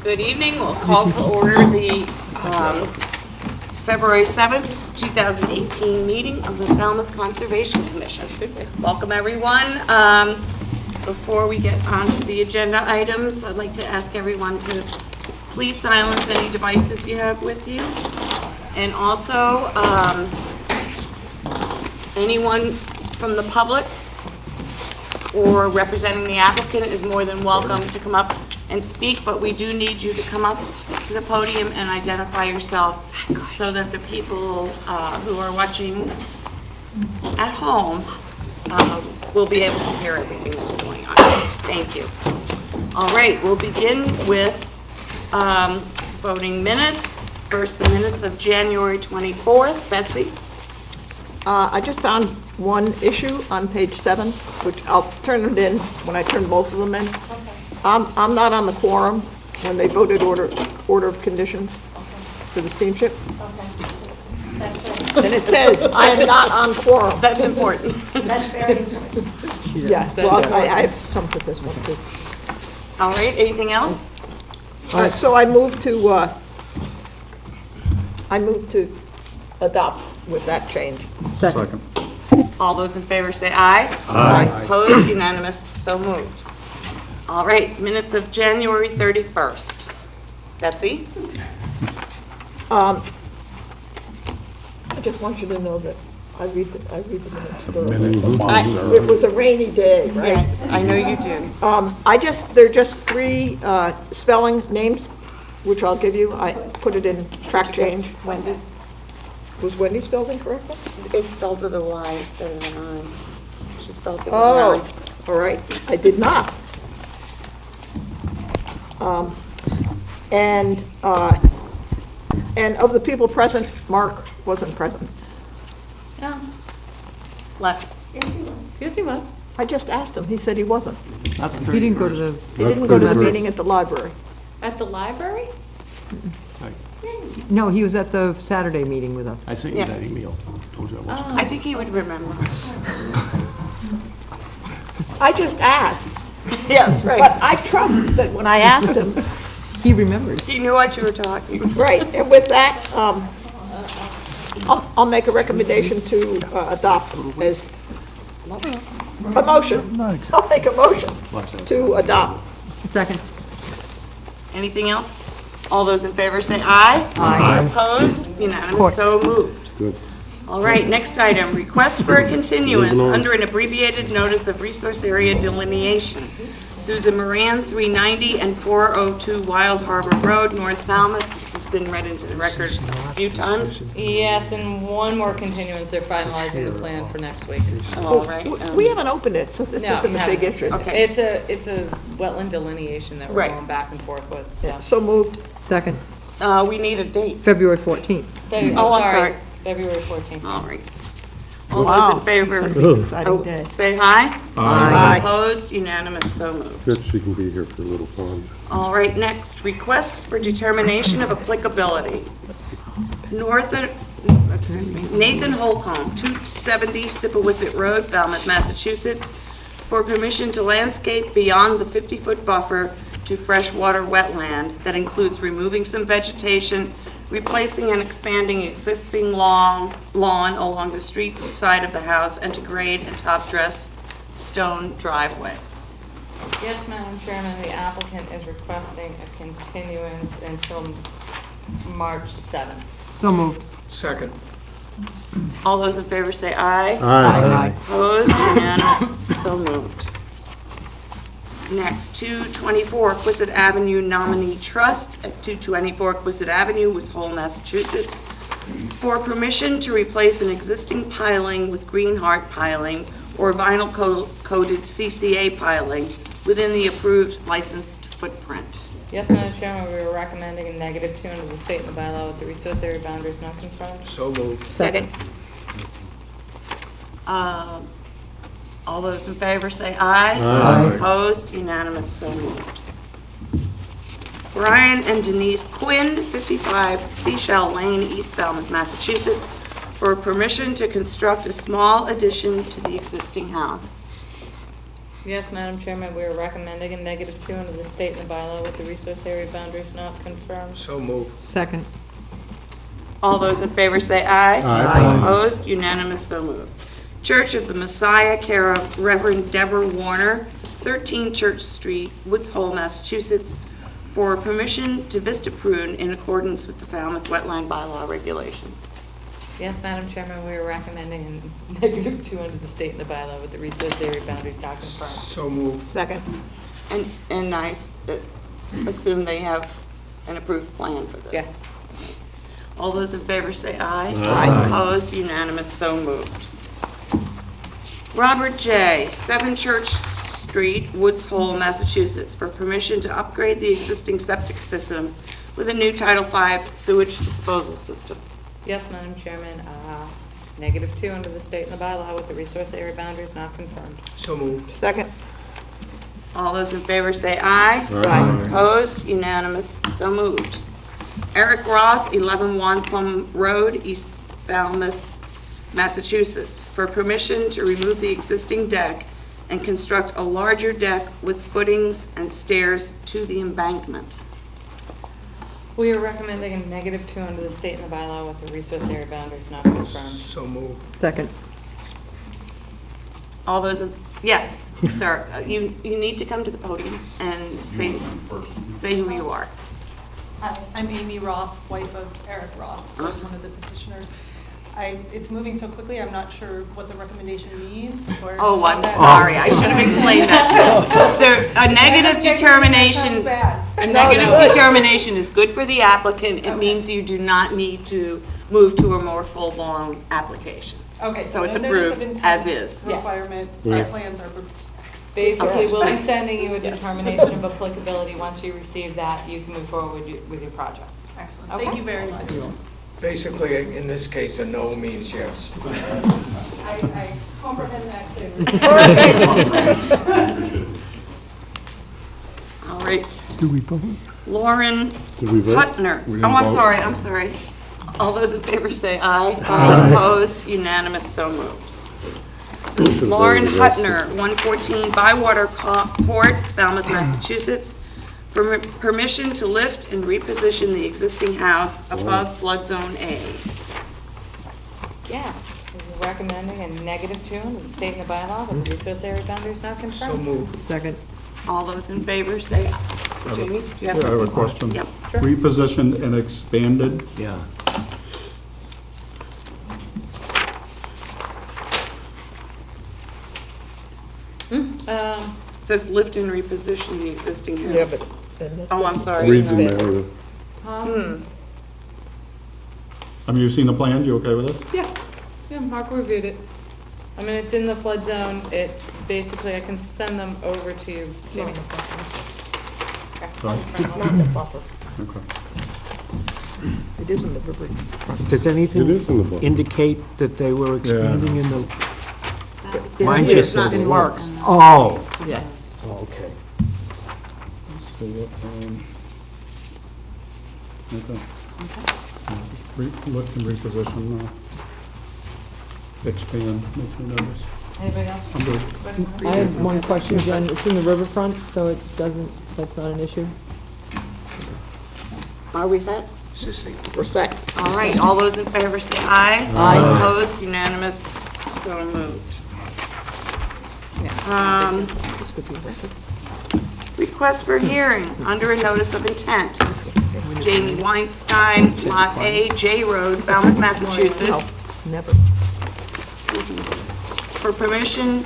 Good evening. We'll call to order the February 7th, 2018 meeting of the Falmouth Conservation Commission. Welcome, everyone. Before we get on to the agenda items, I'd like to ask everyone to please silence any devices you have with you. And also, anyone from the public or representing the applicant is more than welcome to come up and speak, but we do need you to come up to the podium and identify yourself so that the people who are watching at home will be able to hear everything that's going on. Thank you. All right, we'll begin with voting minutes. First, the minutes of January 24th. Betsy? I just found one issue on page 7, which I'll turn it in when I turn both of them in. Okay. I'm not on the quorum when they voted order of conditions for the steamship. Okay. And it says I am not on quorum. That's important. That's very important. Yeah, well, I have some for this one too. All right, anything else? All right, so I move to adopt with that change. Second. All those in favor say aye. Aye. Opposed? Unanimous? So moved. All right, minutes of January 31st. Betsy? I just want you to know that I read the minutes thoroughly. It was a rainy day, right? Yes, I know you do. They're just 3 spelling names, which I'll give you. I put it in track change. Wendy? Was Wendy spelled incorrectly? It's spelled with a Y instead of an I. She spells it with Oh, an all right. I did not. And of the people present, Mark wasn't present. No. Left. Yes, he was. I just asked him. He said he wasn't. He didn't go to the... He didn't go to the meeting at the library. At the library? No, he was at the Saturday meeting with us. I sent you Yes. that email. Told you I was. I think he would remember. I just asked. Yes, But right. I trust that when I asked him, He remembered. He knew what you were talking about. right, and with that, I'll make a recommendation to adopt as a motion. I'll make a motion to adopt. Second. Anything else? All those in favor say aye. Aye. Opposed? Unanimous? So moved. Good. All right, next item, request for a continuance under an abbreviated notice of resource area delineation. Susan Moran, 390 and 402 Wild Harbor Road, North Falmouth. This has been read into the record a few times. Yes, and one more continuance. They're finalizing the plan for next week. All right. We haven't opened it, so this No, isn't you a big haven't. issue. Okay. It's a wetland delineation that we're Right. going back and forth with. Yeah, so moved. Second. We need a date. February 14th. Oh, I'm sorry. February 14th. All right. All those in favor? It's gonna be an exciting day. Say aye. Aye. Opposed? Unanimous? So moved. Good, she can be here for a little fun. All right, next, requests for determination of applicability. Nathan Holcomb, 270 Sippawisset Road, Falmouth, Massachusetts, for permission to landscape beyond the 50-foot buffer to freshwater wetland that includes removing some vegetation, replacing and expanding existing lawn along the street side of the house, and to grade a top-dress stone driveway. Yes, Madam Chairman, the applicant is requesting a continuance until March 7th. So moved. Second. All those in favor say aye. Aye. Opposed, unanimous, so moved. Next, 224 Quistit Avenue Nominee Trust at 224 Quistit Avenue, Woods Hole, Massachusetts, for permission to replace an existing piling with green heart piling or vinyl coated CCA piling within the approved licensed footprint. Yes, Madam Chairman, we were recommending a -2 under the state and the bylaw with the resource area boundaries not confirmed. So moved. Second. All those in favor say aye. Aye. Opposed, unanimous, so moved. Brian and Denise Quinn, 55 Seashell Lane, East Falmouth, Massachusetts, for permission to construct a small addition to the existing house. Yes, Madam Chairman, we are recommending a -2 under the state and the bylaw with the resource area boundaries not confirmed. So moved. Second. All those in favor say aye. Aye. Opposed? Unanimous, so moved. Church of the Messiah, care of Reverend Deborah Warner, 13 Church Street, Woods Hole, Massachusetts, for permission to vista prune in accordance with the Falmouth Wetland Bylaw regulations. Yes, Madam Chairman, we are recommending a -2 under the state and the bylaw with the resource area boundaries not confirmed. So moved. Second. And I assume they have an approved plan for this? Yes. All those in favor say aye. Aye. Opposed? Unanimous, so moved. Robert J., 7 Church Street, Woods Hole, Massachusetts, for permission to upgrade the existing septic system with a new Title V sewage disposal system. Yes, Madam Chairman, -2 under the state and the bylaw with the resource area boundaries not confirmed. So moved. Second. All those in favor say aye. Aye. Opposed? Unanimous, so moved. Eric Roth, 11 Wampum Road, East Falmouth, Massachusetts, for permission to remove the existing deck and construct a larger deck with footings and stairs to the embankment. We are recommending a -2 under the state and the bylaw with the resource area boundaries not confirmed. So moved. Second. All those, yes, sir, you need to come to the podium and say who you are. Hi, I'm Amy Roth, wife of Eric Roth, so I'm one of the petitioners. It's moving so quickly, I'm not sure what the recommendation means, or... Oh, I'm sorry, I should have explained that. A negative determination, That sounds bad. a negative determination is good for the applicant. It means you do not need to move to a more full-blown application. Okay, So it's no notice of approved intent as is. Requirement, Yes. plans are... Basically, we'll be sending you a determination of applicability. Once you receive that, you can move forward with your project. Excellent, Okay. thank you very much. Basically, in this case, a no means yes. I comprehend that clearly. All right. Do we vote? Lauren Did we vote? Hutner. We Oh, didn't I'm vote? sorry, I'm sorry. All those in favor say aye. Aye. Opposed, unanimous, so moved. Lauren Hutner, 114 Bywater Court, Falmouth, Massachusetts, for permission to lift and reposition the existing house above flood zone A. Yes, we're recommending a -2 under the state and the bylaw with the resource area boundaries not So confirmed. moved. Second. All those in favor say aye. Jamie, do you have Yeah, I have a something? question. Yep. Sure. Repositioned and expanded, Yeah. It says lift and reposition the existing house. Yeah, but... Oh, I'm sorry. reads in narrative. Tom? I mean, you've seen the plan, you okay with this? Yeah, Mark reviewed it. I mean, it's in the flood zone. It's basically, I can send them over to you. Sorry. It's not the buffer. Okay. It is in the river. Does It anything is in the book. indicate that they were expanding in the, Mine It just is not says in marks. oh, Yeah. okay. So, okay. Lift and reposition, expand, make me nervous. Anybody else? I'm good. I have one question, Jen. It's in the riverfront, so it doesn't, that's not an issue? Are we set? We're set. All right, all those in favor say aye. Aye. Opposed, unanimous, so moved. This could be a record. Request for hearing, under a notice of intent. Jamie Weinstein, Lot A, J Road, Falmouth, Massachusetts, Never. excuse me, for permission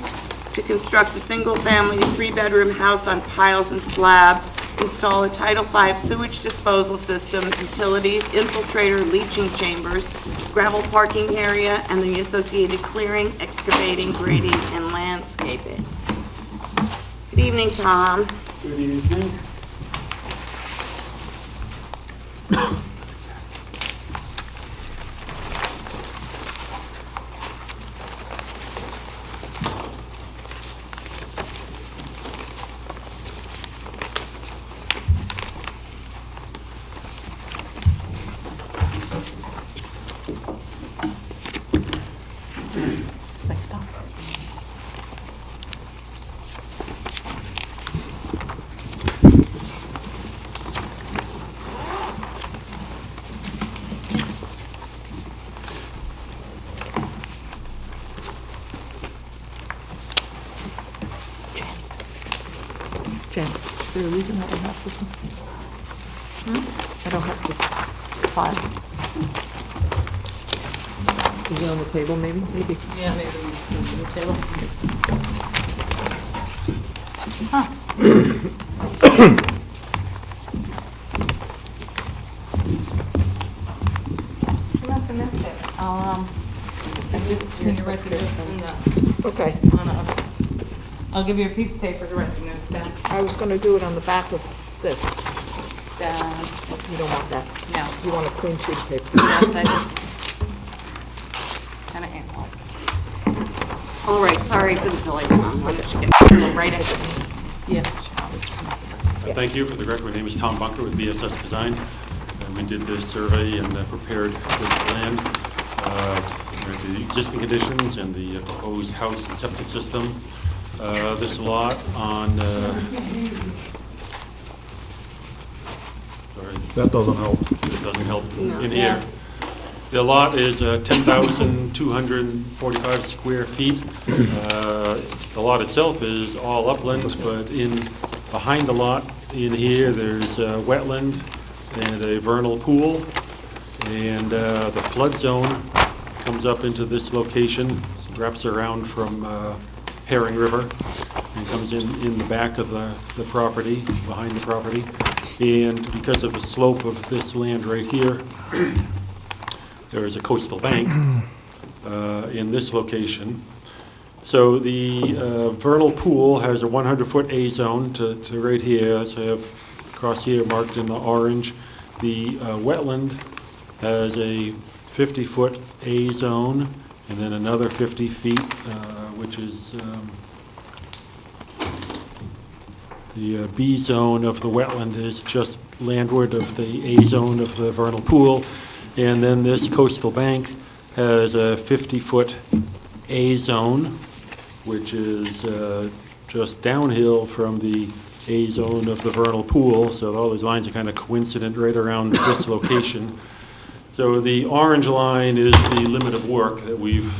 to construct a single-family, 3-bedroom house on piles and slab, install a Title V sewage disposal system, utilities, infiltrator, leaching chambers, gravel parking area, and the associated clearing, excavating, grading, and landscaping. Good evening, Tom. Good evening. Next stop. Jen, is there a reason I don't have this one? I don't have this file. Is it on the table, maybe? Maybe. Yeah, maybe the table. You must have missed it. Can you write the notes in the, Okay, I'll give you a piece of paper to write the notes down. I was gonna do it on the back of this. Down. You don't want that. No. You want a clean sheet of paper. Yes, I do. And I am. All right, sorry for the delay, Tom. Why don't you get right into it? Yeah. Thank you. For the record, my name is Tom Bunker with BSS Design. We did this survey and prepared this plan. The existing conditions and the proposed house and septic system. This lot on, sorry, That doesn't help. this doesn't help in here. The lot is 10,245 square feet. The lot itself is all upland, but behind the lot in here, there's a wetland and a vernal pool. And the flood zone comes up into this location, wraps around from Herring River, and comes in the back of the property, behind the property. And because of the slope of this land right here, there is a coastal bank in this location. So the vernal pool has a 100-foot A zone to right here, so I have across here marked in the orange. The wetland has a 50-foot A zone, and then another 50 feet, which is the B zone of the wetland is just landward of the A zone of the vernal pool. And then this coastal bank has a 50-foot A zone, which is just downhill from the A zone of the vernal pool. So all these lines are kind of coincident right around this location. So the orange line is the limit of work that we've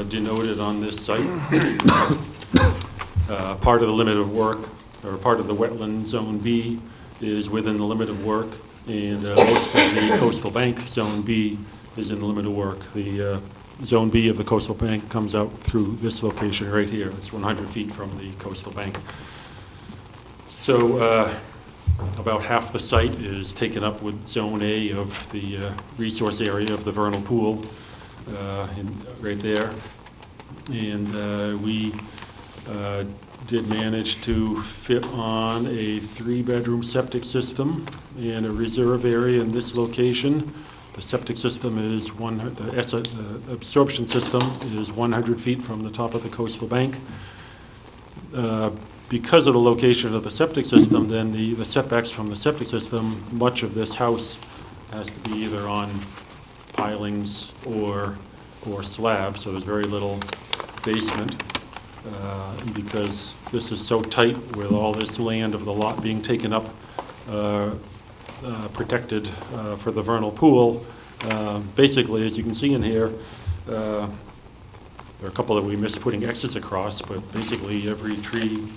denoted on this site. Part of the limit of work, or part of the wetland zone B, is within the limit of work, and most of the coastal bank zone B is in the limit of work. The zone B of the coastal bank comes out through this location right here. It's 100 feet from the coastal bank. So about half the site is taken up with zone A of the resource area of the vernal pool, right there. And we did manage to fit on a 3-bedroom septic system and a reserve area in this location. The septic system is the absorption system is 100 feet from the top of the coastal bank. Because of the location of the septic system, then the setbacks from the septic system, much of this house has to be either on pilings or slab, so there's very little basement. Because this is so tight with all this land of the lot being taken up, protected for the vernal pool. Basically, as you can see in here, there are a couple that we missed putting X's across, but basically every tree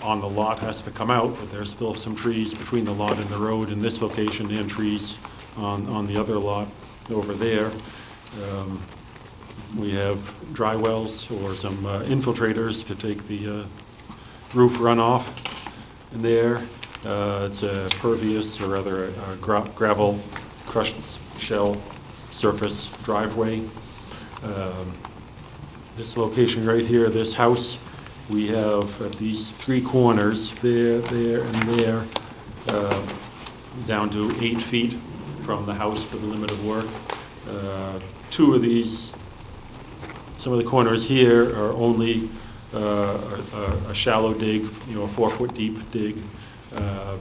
on the lot has to come out, but there's still some trees between the lot and the road in this location and trees on the other lot over there. We have dry wells or some infiltrators to take the roof runoff in there. It's a pervious, or rather a gravel crushed shell surface driveway. This location right here, this house, we have at these 3 corners, there, and there, down to 8 feet from the house to the limit of work. 2 of these, some of the corners here are only a shallow dig, a 4-foot deep dig,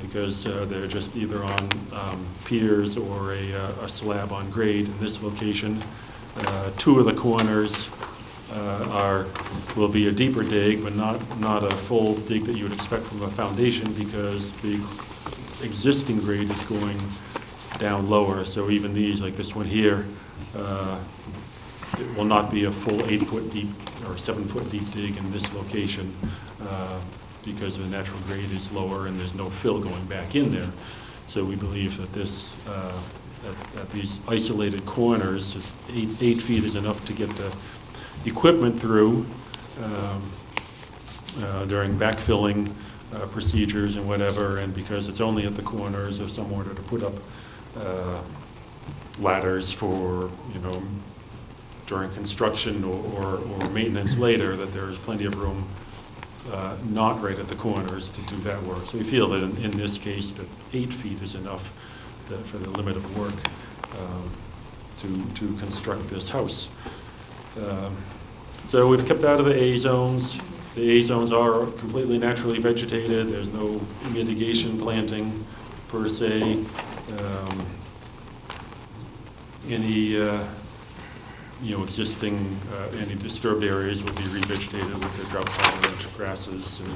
because they're just either on piers or a slab on grade in this location. 2 of the corners will be a deeper dig, but not a full dig that you would expect from a foundation, because the existing grade is going down lower. So even these, like this one here, it will not be a full 8-foot deep or 7-foot deep dig in this location. because the natural grade is lower and there's no fill going back in there. So we believe that this, at these isolated corners, 8 feet is enough to get the equipment through during backfilling procedures and whatever, and because it's only at the corners, if someone were to put up ladders for, during construction or maintenance later, that there is plenty of room not right at the corners to do that work. So we feel that in this case, that 8 feet is enough for the limit of work to construct this house. So we've kept out of the A zones. The A zones are completely naturally vegetated. There's no mitigation planting per se. Any existing, any disturbed areas would be revegetated with the drought-tolerant grasses, and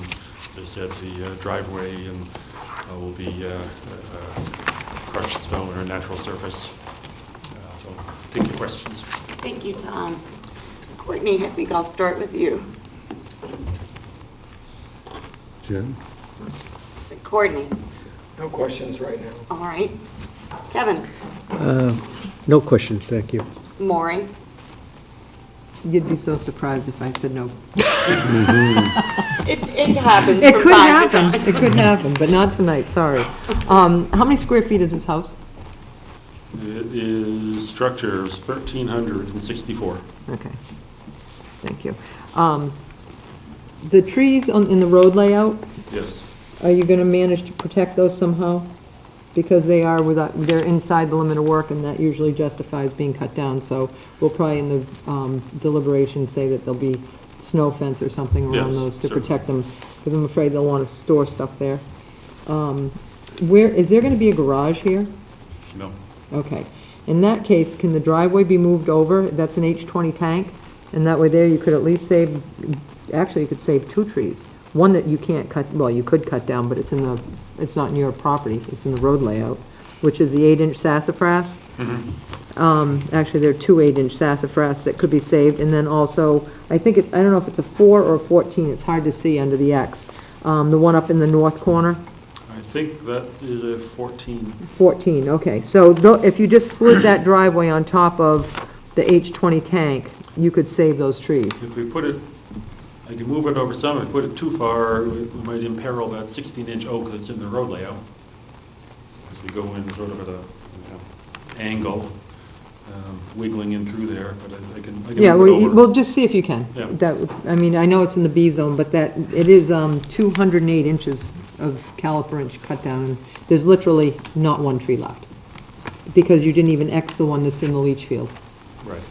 as I said, the driveway will be crushed stone or natural surface. So take your questions. Thank you, Tom. Courtney, I think I'll start with you. Jen? Courtney, No questions right now. all right. Kevin, No questions, thank you. Maury, You'd be so surprised if I said no. it happens It from could time to happen, time. it could happen, but not tonight, sorry. How many square feet is this house? It is structure is 1,364. Okay, thank you. The trees in the road layout, Yes. are you gonna manage to protect those somehow? Because they're inside the limit of work, and that usually justifies being cut down, so we'll probably in the deliberation say that there'll be snow fence or something around Yes, those to certainly. protect them, because I'm afraid they'll want to store stuff there. Is there gonna be a garage here? No. Okay. In that case, can the driveway be moved over? That's an H20 tank, and that way there you could at least save, actually, you could save 2 trees. One that you can't cut, well, you could cut down, but it's not in your property, it's in the road layout, which is the 8-inch sassafras. Actually, there are 2 8-inch sassafras that could be saved, and then also, I don't know if it's a 4 or a 14, it's hard to see under the X. The one up in the north corner. I think that is a 14. 14, okay. So if you just slid that driveway on top of the H20 tank, you could save those trees. If we put it, I can move it over some. If we put it too far, we might imperil that 16-inch oak that's in the road layout. As we go in sort of at a angle, wiggling in through there, but I can Yeah, move it over. well, just see if you can. Yeah. I know it's in the B zone, but it is 208 inches of caliper inch cut down, and there's literally not one tree left, because you didn't even X the one that's in the leach field. Right.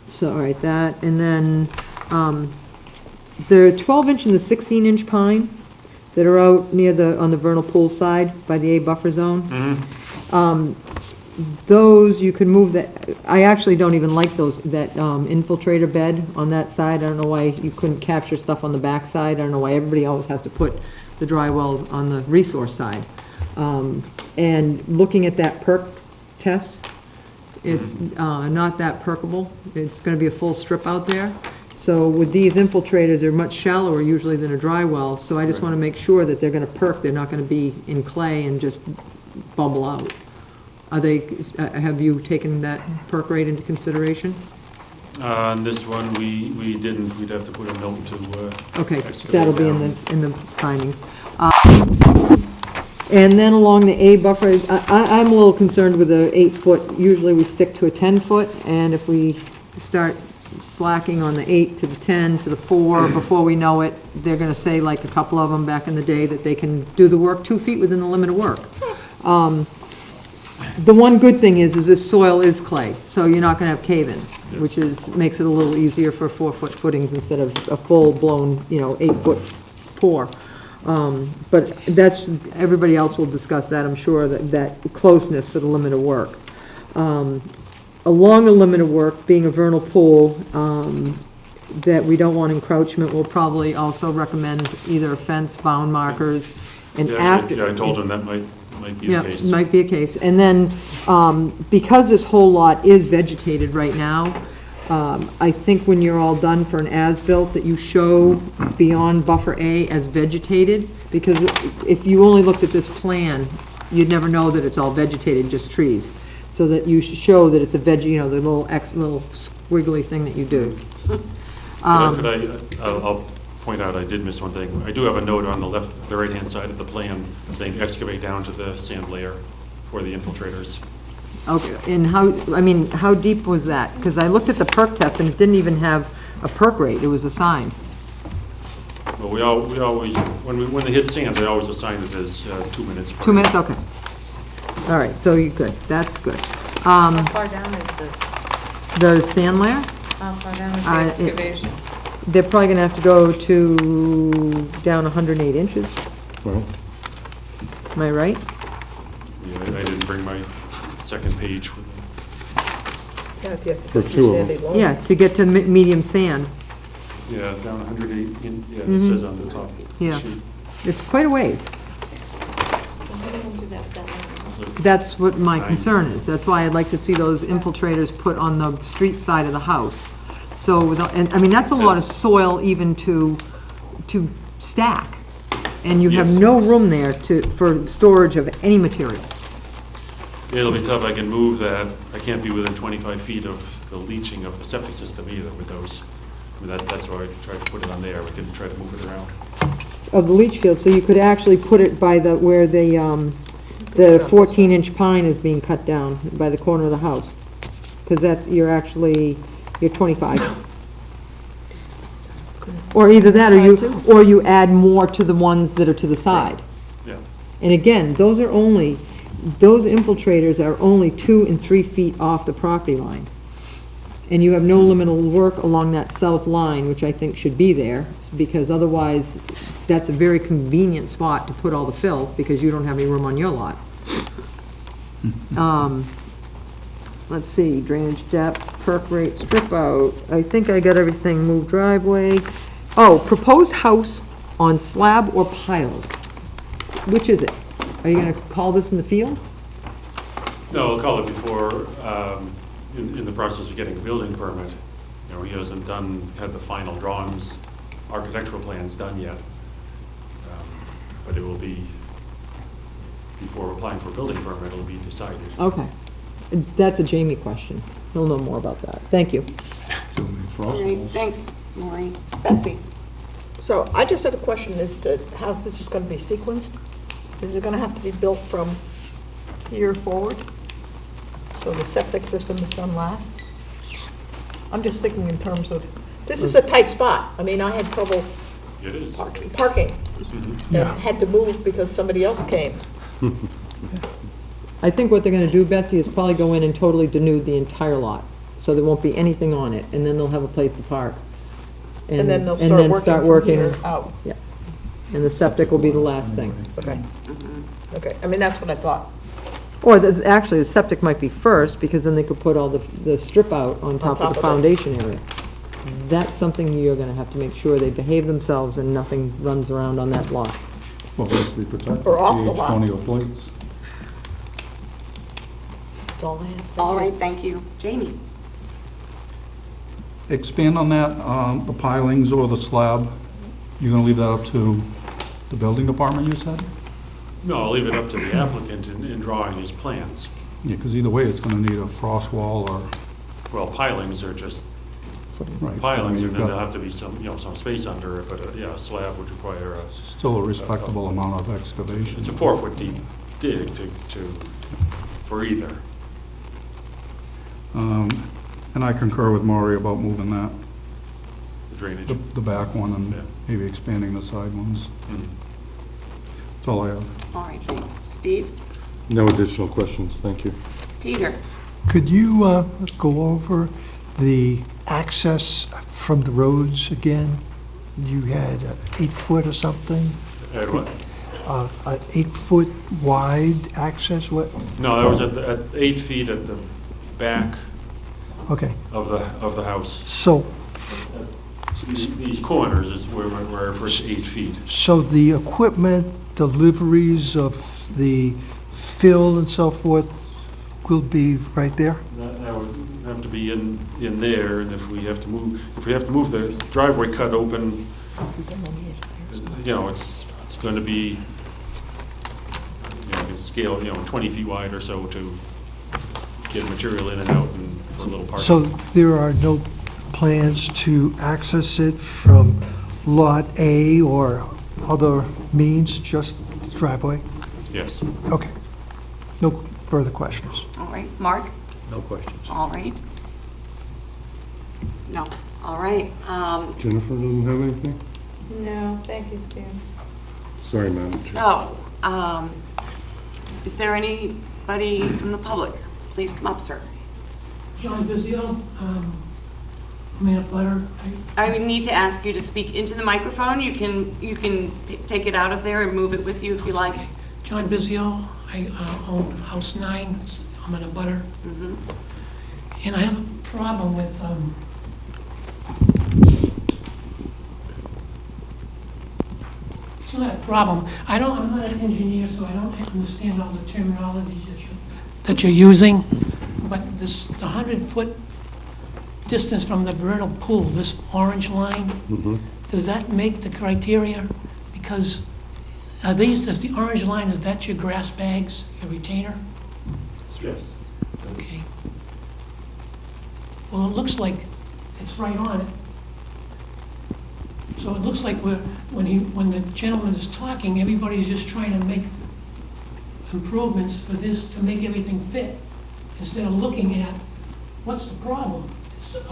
So, all right, that, and then the 12-inch and the 16-inch pine that are out on the vernal pool side by the A buffer zone. Those, you could move that, I actually don't even like that infiltrator bed on that side. I don't know why you couldn't capture stuff on the back side. I don't know why everybody always has to put the dry wells on the resource side. And looking at that perk test, it's not that perkable. It's gonna be a full strip out there. So with these infiltrators, they're much shallower usually than a dry well, so I just wanna make sure that they're gonna perk, they're not gonna be in clay and just bubble out. Have you taken that perk rate into consideration? On this one, we didn't. We'd have to put a note to Okay, excavate that'll be down. in the findings. And then along the A buffer, I'm a little concerned with the 8-foot. Usually we stick to a 10-foot, and if we start slacking on the 8 to the 10 to the 4, before we know it, they're gonna say, like a couple of them back in the day, that they can do the work 2 feet within the limit of work. The one good thing is this soil is clay, so you're not gonna have cave-ins, which makes it a little easier for 4-foot footings instead of a full-blown, 8-foot pour. But everybody else will discuss that, I'm sure, that closeness for the limit of work. Along the limit of work, being a vernal pool, that we don't want encroachment, we'll probably also recommend either fence, bound markers, and after. Yeah, I told him that might be the case. Yeah, might be a case. And then, because this whole lot is vegetated right now, I think when you're all done for an as-built, that you show beyond buffer A as vegetated, because if you only looked at this plan, you'd never know that it's all vegetated, just trees. So that you should show that it's a veg, you know, the little little squiggly thing that you do. I'll point out, I did miss one thing. I do have a note on the right-hand side of the plan saying excavate down to the sand layer for the infiltrators. Okay, and how deep was that? Because I looked at the perk test and it didn't even have a perk rate, it was assigned. Well, we always, when they hit sand, they always assign it as 2 minutes per. 2 minutes, okay. All right, so you're good, that's good. How far down is The sand layer, how far down is the it- excavation? they're probably gonna have to go to down 108 inches, Well, am I right? Yeah, I didn't bring my second page with me. Yeah, if you have For 50 two of sandy them. loam. Yeah, to get to medium sand, Yeah, down 108, it says on the top Yeah. sheet. it's quite a ways. So how do we do that later? That's what my concern is. That's why I'd like to see those infiltrators put on the street side of the house. So, and, I mean, that's a lot of soil even to stack. And you have Yes. no room there for storage of any material. It'll be tough, I can move that, I can't be within 25 feet of the leaching of the septic system either with those. I mean, that's why I tried to put it on there, we can try to move it around. Of the leach field, so you could actually put it by where the 14-inch pine is being cut down, by the corner of the house. Because you're 25. Or either that, or you add more to the ones that are to the side. Yeah, And again, those infiltrators are only 2 and 3 feet off the property line. And you have no limit of work along that south line, which I think should be there, because otherwise, that's a very convenient spot to put all the fill, because you don't have any room on your lot. Let's see, drainage depth, perk rate, strip out, I think I got everything, move driveway. Oh, proposed house on slab or piles, which is it? Are you gonna call this in the field? no, I'll call it before, in the process of getting a building permit. You know, he hasn't had the final drawings, architectural plans done yet. But it will be, before applying for a building permit, it'll be decided. Okay, that's a Jamie question, he'll know more about that, thank you. All right, thanks, Maureen. Betsy? So I just had a question as to how this is going to be sequenced. Is it going to have to be built from here forward? So the septic system is done last? I'm just thinking in terms of, this is a tight spot. I mean, I had trouble It is. parking. And had to move because somebody else came. I think what they're gonna do, Betsy, is probably go in and totally denude the entire lot, so there won't be anything on it, and then they'll have a place to park. And then they'll start working from here out. Yeah, and the septic will be the last thing. Okay. Okay, I mean, that's what I thought. Or actually, the septic might be first, because then they could put all the strip out on top of the it. foundation area. That's something you're gonna have to make sure they behave themselves and nothing runs around on that lot. well, basically protect Or off the lot. PH 20 or plates. That's all I have. All right, thank you. Jamie? Expand on that, the pilings or the slab, you're gonna leave that up to the building department, you said? No, I'll leave it up to the applicant in drawing his plans. Yeah, because either way, it's gonna need a frost wall or, Well, pilings are just right. pilings, I and mean, then you've there'll got have to be some space under it, but yeah, a slab would require still a respectable amount of excavation. it's a 4-foot deep dig for either. And I concur with Maury about moving that, The drainage. the back one, Yeah. and maybe expanding the side ones. Mhm. That's all I have. All right, thanks. Steve? No additional questions, thank you. Peter? Could you go over the access from the roads again? You had 8 foot or something? And what? An 8 foot wide access, what? No, that was at 8 feet at the back Okay, of the house. so, These corners is where our first 8 feet. so the equipment, deliveries of the fill and so forth will be right there? That would have to be be in there, and if we have to move the driveway cut open, you know, it's going to be, you know, it's scale, you know, 20 feet wide or so to get material in and out and for a little parking. So there are no plans to access it from Lot A or other means, just driveway? Yes. Okay. No further questions. All right, Mark? No questions. All right. No, all right. Jennifer doesn't have anything? No, thank you, Steve. Sorry, Madam Chair. So, is there anybody from the public? Please come up, sir. John Bizio, I'm a butter. I would need to ask you to speak into the microphone. You can take it out of there and move it with you if you like. Okay. John Bizio, I own House 9, I'm in a butter. And I have a problem with, it's not a problem. I'm not an engineer, so I don't understand all the terminology that you're using, but this, the 100-foot distance from the vernal pool, this orange line, does that make the criteria? Because does the orange line, is that your grass bags, your retainer? Yes. Okay. Well, it looks like it's right on it. So it looks like when the gentleman is talking, everybody's just trying to make improvements for this to make everything fit, instead of looking at what's the problem.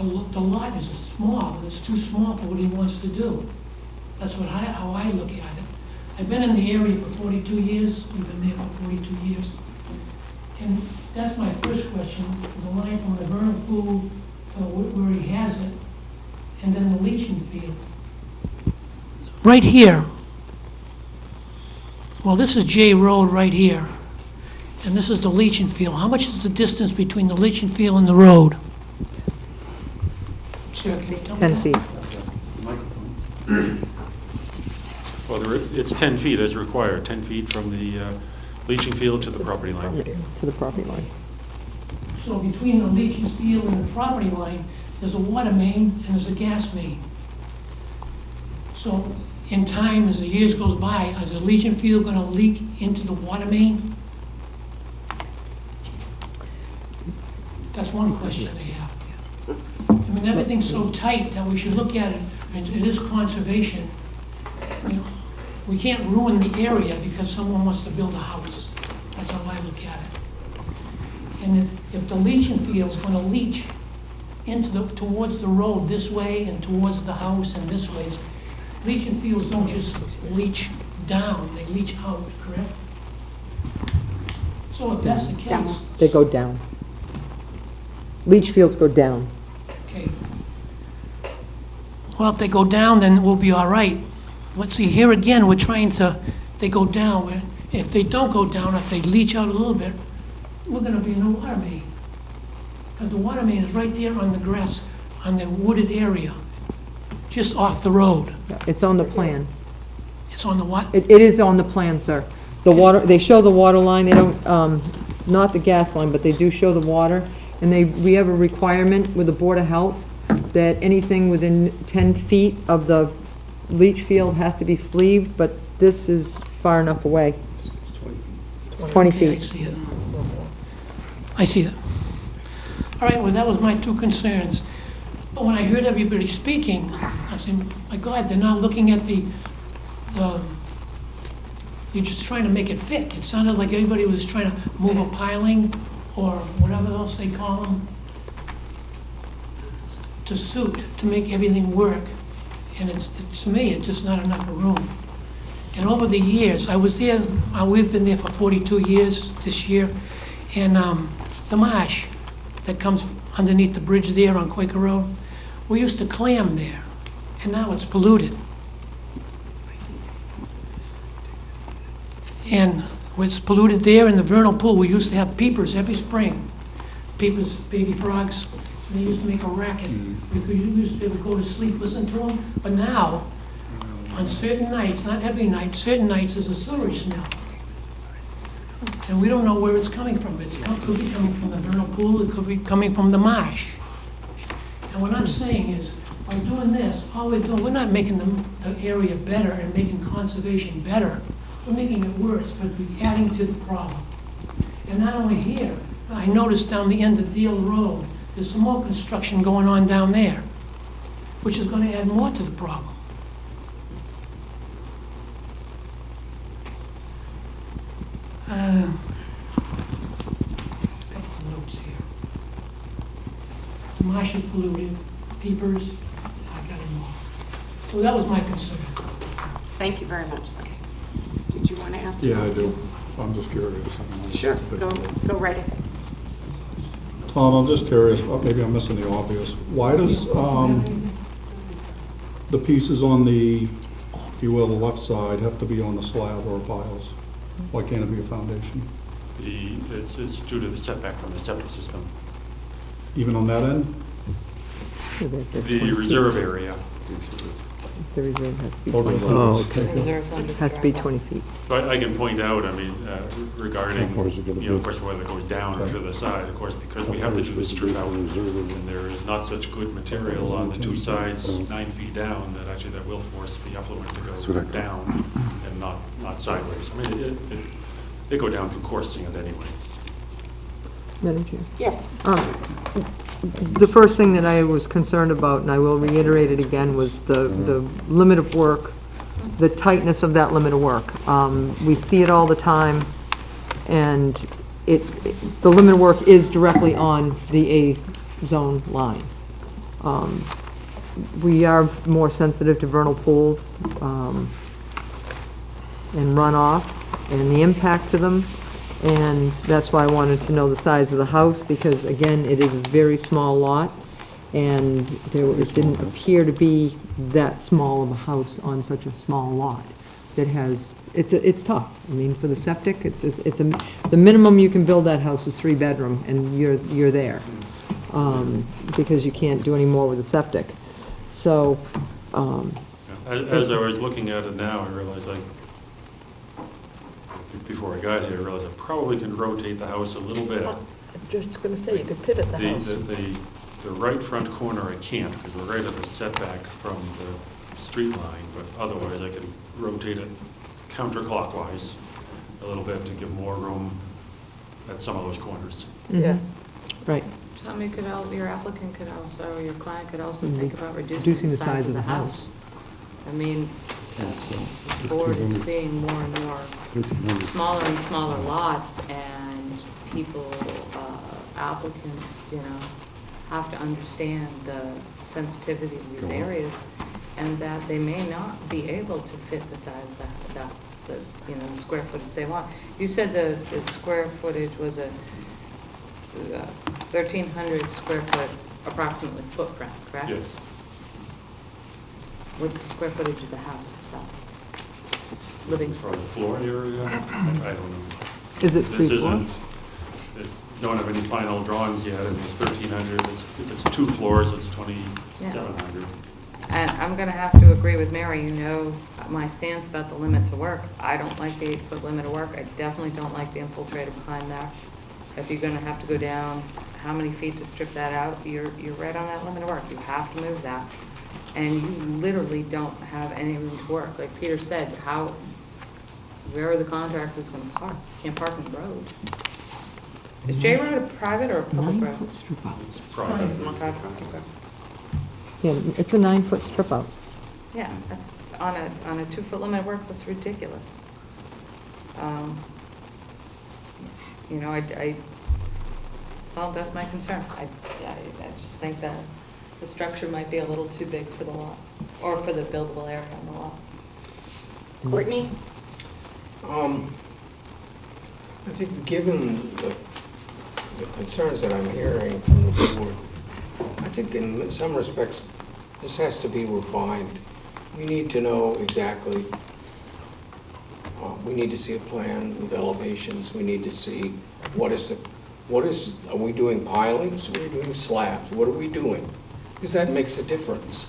The lot is small, and it's too small for what he wants to do. That's how I look at it. I've been in the area for 42 years. We've been there for 42 years. And that's my first question, the line from the vernal pool to where he has it, and then the leaching field. Right here, well, this is J Road right here, and this is the leaching field. How much is the distance between the leaching field and the road? Sir, can you tell me 10 that? feet. Well, it's 10 feet as required, 10 feet from the leaching field to the property line. To the property line. So between the leaching field and the property line, there's a water main and there's a gas main. So in time, as the years goes by, is the leaching field gonna leak into the water main? That's one question I have. I mean, everything's so tight that we should look at it, and it is conservation. You know, we can't ruin the area because someone wants to build a house. That's how I look at it. And if the leaching field's gonna leach towards the road this way and towards the house and this way, leaching fields don't just leach down, they leach out, correct? So if that's the case, They go down. Leach fields go down. okay. Well, if they go down, then we'll be all right. Let's see, here again, they go down. If they don't go down, if they leach out a little bit, we're gonna be in a water main. But the water main is right there on the grass, on the wooded area, just off the road. It's on the plan. It's on the what? It is on the plan, sir. The water, they show the water line, they don't, not the gas line, but they do show the water. And we have a requirement with the Board of Health that anything within 10 feet of the leach field has to be sleeved, but this is far enough away. It's 20 Okay, I feet. see it. I see it. All right, well, that was my two concerns. But when I heard everybody speaking, I said, my God, they're not looking at you're just trying to make it fit. It sounded like everybody was trying to move a piling or whatever else they call them to suit, to make everything work. And it's to me, it's just not enough room. And over the years, I was there, we've been there for 42 years this year, and the marsh that comes underneath the bridge there on Quaker Road, we used to clam there, and now it's polluted. And it's polluted there in the vernal pool. We used to have peepers every spring, peepers, baby frogs. They used to make a racket. We used to be able to go to sleep, listen to them. But now, on certain nights, not every night, certain nights, there's a sewage smell. And we don't know where it's coming from. It could be coming from the vernal pool, it could be coming from the marsh. what I'm saying is, by doing this, all we're doing, we're not making the area better and making conservation better. We're making it worse, but we're adding to the problem. And not only here, I noticed down the end of Deal Road, there's some more construction going on down there, which is gonna add more to the problem. Couple of notes here. Marsh is polluted, peepers, I got them all. So that was my concern. Thank you very much. Okay. Did you want to ask? Yeah, I do. I'm just curious. Sure, go right ahead. Tom, I'm just curious, maybe I'm missing the obvious. Why does the pieces on the, if you will, the left side have to be on the slab or piles? Why can't it be a foundation? It's due to the setback from the septic system. Even on that end? The reserve area. The reserve has to be Oh, 20 feet. okay. Reserves under the Has to be driveway. 20 feet. So I can point out, I mean, regarding, How far is it gonna you know, be? of course, whether it goes down or to the side, of course, because we have to do the strip out, and there is not such good material on the two sides, 9 feet down, that actually that will force the effluent to That's what I go thought. down and not sideways. I mean, they go down through coarse sand anyway. Madam Chair. Yes. The first thing that I was concerned about, and I will reiterate it again, was the limit of work, the tightness of that limit of work. We see it all the time, and the limit of work is directly on the A-zone line. We are more sensitive to vernal pools and runoff and the impact to them. And that's why I wanted to know the size of the house, because again, it is a very small lot, and it didn't appear to be that small of a house on such a small lot that has, it's tough. I mean, for the septic, the minimum you can build that house is 3-bedroom, and you're there, because you can't do any more with the septic. So, As I was looking at it now, I realized before I got here, I realized I probably can rotate the house a little bit. I'm just gonna say, you could pivot the house. The right front corner I can't, because we're right at the setback from the street line, but otherwise I could rotate it counterclockwise a little bit to give more room at some of those corners. Yeah. right, Tommy could also, your applicant could also, or your client could also think about reducing reducing the size of the house. I mean, this board is seeing more and more smaller and smaller lots, and people, applicants, you know, have to understand the sensitivity of these areas, and that they may not be able to fit the size the square footage they want. You said the square footage was a 1,300 square foot approximately footprint, correct? Yes. What's the square footage of the house itself? Living For space? the floor area, I don't know. Is it This 3 floors? isn't, don't have any final drawings yet, and it's 1,300, if it's 2 floors, it's 2,700. And I'm gonna have to agree with Mary, you know my stance about the limits of work. I don't like the 8-foot limit of work. I definitely don't like the infiltrator behind there. If you're gonna have to go down how many feet to strip that out, you're right on that limit of work. You have to move that. And you literally don't have any room to work. Like Peter said, where are the contractors gonna park? Can't park on the road. Is J Road a private or a public road? 9-foot strip out. It's probably, Yeah, it's a 9-foot strip out. Yeah, that's on a 2-foot limit of works, that's ridiculous. You know, well, that's my concern. I just think that the structure might be a little too big for the lot, or for the buildable area on the lot. Courtney? I think given the concerns that I'm hearing from the board, I think in some respects, this has to be refined. We need to know exactly, we need to see a plan with elevations, we need to see are we doing pilings, are we doing slabs, what are we doing? Because that makes a difference.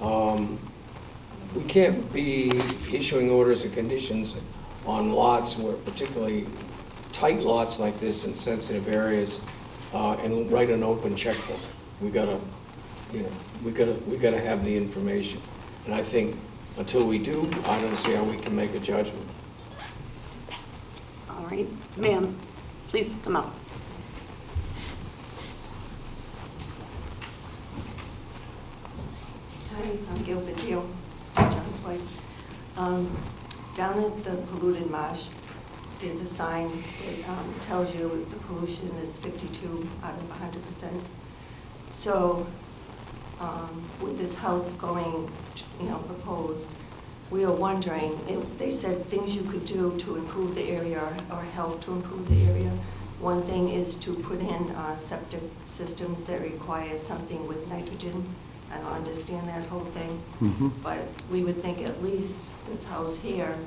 We can't be issuing orders and conditions on lots where, particularly tight lots like this in sensitive areas, and write an open checkbook. We gotta you know, we gotta have the information. And I think until we do, I don't see how we can make a judgment. All right, ma'am, please come up. Hi, I'm Gail Fitzio, John's wife. Down at the polluted marsh, there's a sign that tells you the pollution is 52 out of 100%. So with this house going, proposed, we are wondering, they said things you could do to improve the area or help to improve the area. One thing is to put in septic systems that require something with nitrogen. I don't understand that whole thing, but we would think at least this house here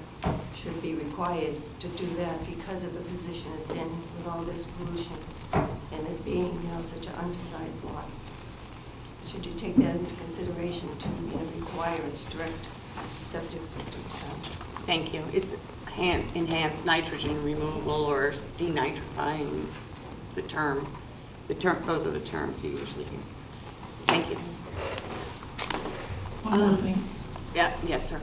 should be required to do that because of the position it's in with all this pollution and it being, such an undersized lot. Should you take that into consideration to, require a strict septic system? Thank you. It's enhanced nitrogen removal or denitrifying is the term. Those are the terms you usually hear. Thank you. One more thing. Yeah, yes, sir.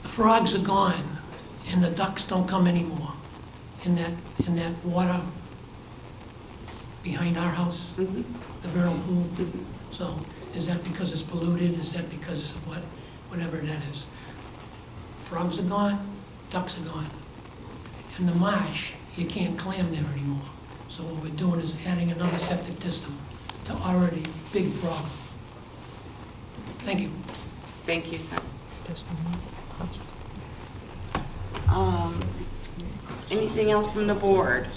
The frogs are gone, and the ducks don't come anymore in that water behind our house, the vernal pool. So is that because it's polluted? Is that because of whatever that is? Frogs are gone, ducks are gone. And the marsh, you can't clam there anymore. So what we're doing is adding another septic system to already big problem. Thank you. Thank you, sir. Anything else from the board?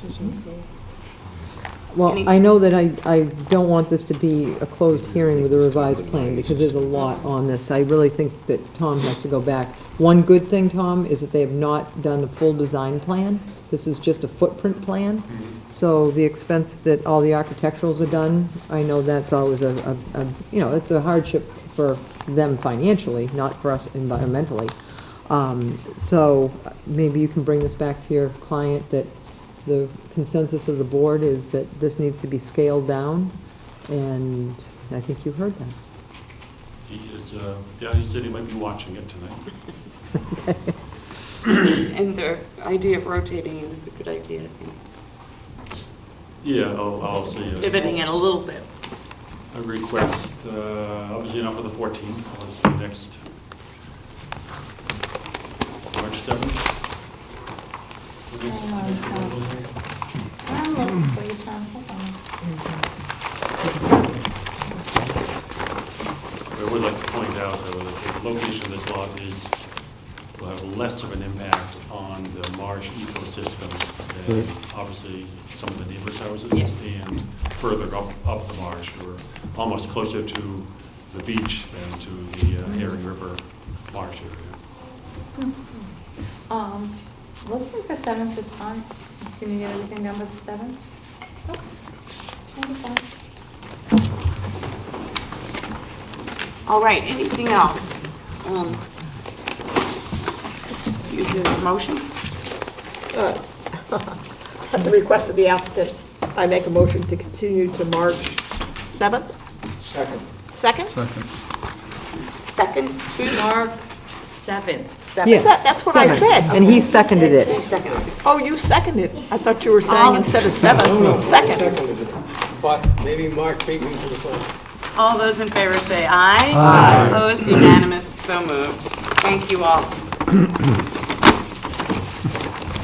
Well, I know that I don't want this to be a closed hearing with a revised plan, because there's a lot on this. I really think that Tom has to go back. One good thing, Tom, is that they have not done a full design plan. This is just a footprint plan. So the expense that all the architecturals are done, I know that's always it's a hardship for them financially, not for us environmentally. So maybe you can bring this back to your client, that the consensus of the board is that this needs to be scaled down, and I think you heard that. He is, he said he might be watching it tonight. And the idea of rotating it is a good idea, I think. Yeah, I'll see. Pivoting it a little bit. A request, obviously not for the 14th, let's do next March 7th. I'm looking for you, Tom. Hold on. I would like to point out, though, that the location of this lot will have less of an impact on the marsh ecosystem than obviously some of the neighbors' houses, and further up the marsh. We're almost closer to the beach than to the Herring River marsh area. Looks like the 7th is fine. Can you get everything done by the 7th? Okay. All right, anything else? You do a motion? At the request of the applicant, I make a motion to continue to March 7th? Second. Second? Second to March 7th. Yes, That's what I said. And he seconded it. Oh, you seconded. I thought you were saying instead of 7, second. Seconded it. But maybe Mark beat me to the phone. All those in favor say aye. Aye. Opposed, unanimous, so moved. Thank you all.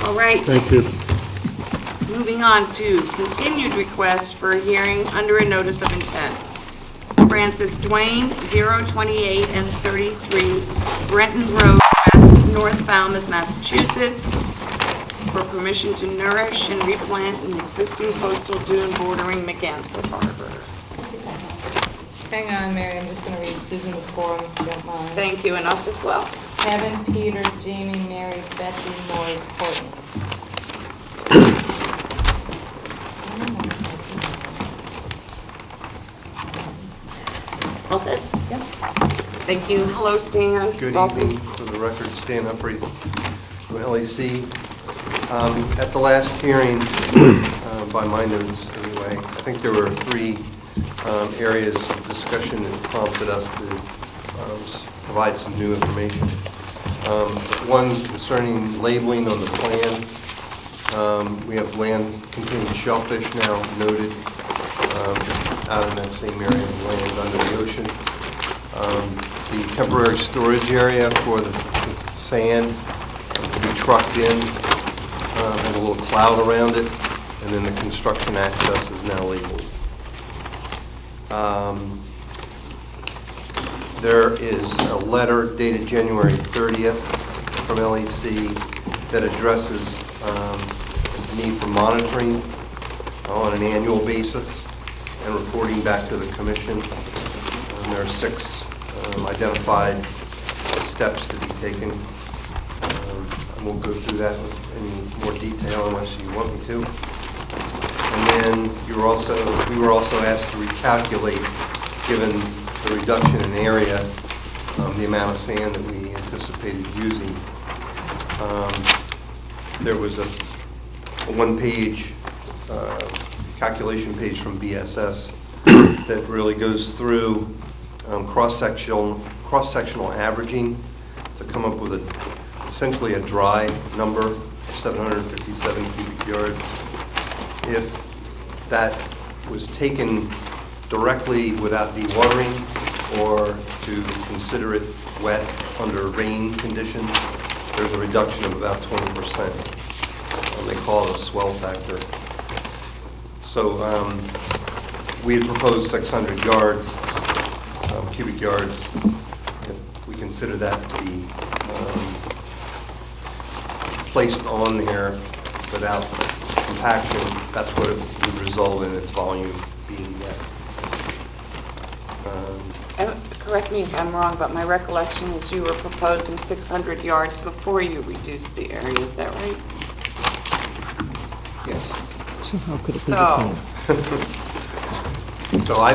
All right. Thank you. Moving on to continued request for a hearing under a notice of intent. Francis Dwayne, 028 and 33 Brenton Road, North Falmouth, Massachusetts, for permission to nourish and replant an existing coastal dune bordering Megantic Harbor. Hang on, Mary, I'm just going to read Susan before, if you don't mind. Thank you, and us as well. Kevin, Peter, Jamie, Mary, Betsy, Lori, Courtney. All set? Yep. Thank you. Hello, Stan. Good Welcome. evening. For the record, Stan Humphries from LAC. At the last hearing, by my notes anyway, at think there were three areas of discussion that prompted us to provide some new information. One concerning labeling on the plan. We have land containing shellfish now noted out in that same area of land under the ocean. The temporary storage area for the sand to be trucked in has a little cloud around it, and then the construction access is now labeled. There is a letter dated January 30th from LEC that addresses the need for monitoring on an annual basis and reporting back to the commission. There are 6 identified steps to be taken. I won't go through that with any more detail unless you want me to. And then we were also asked to recalculate, given the reduction in area, the amount of sand that we anticipated using. There was a one-page calculation page from BSS that really goes through cross-sectional averaging to come up with essentially a dry number, 757 cubic yards. If that was taken directly without dewatering or to consider it wet under rain conditions, there's a reduction of about 20%. They call it a swell factor. So we had proposed 600 yards, cubic yards. If we consider that to be placed on there without compaction, that's what it would result in its volume being wet. Correct me if I'm wrong, but my recollection is you were proposing 600 yards before you reduced the area, is that right? Yes. So how could it be the same? So I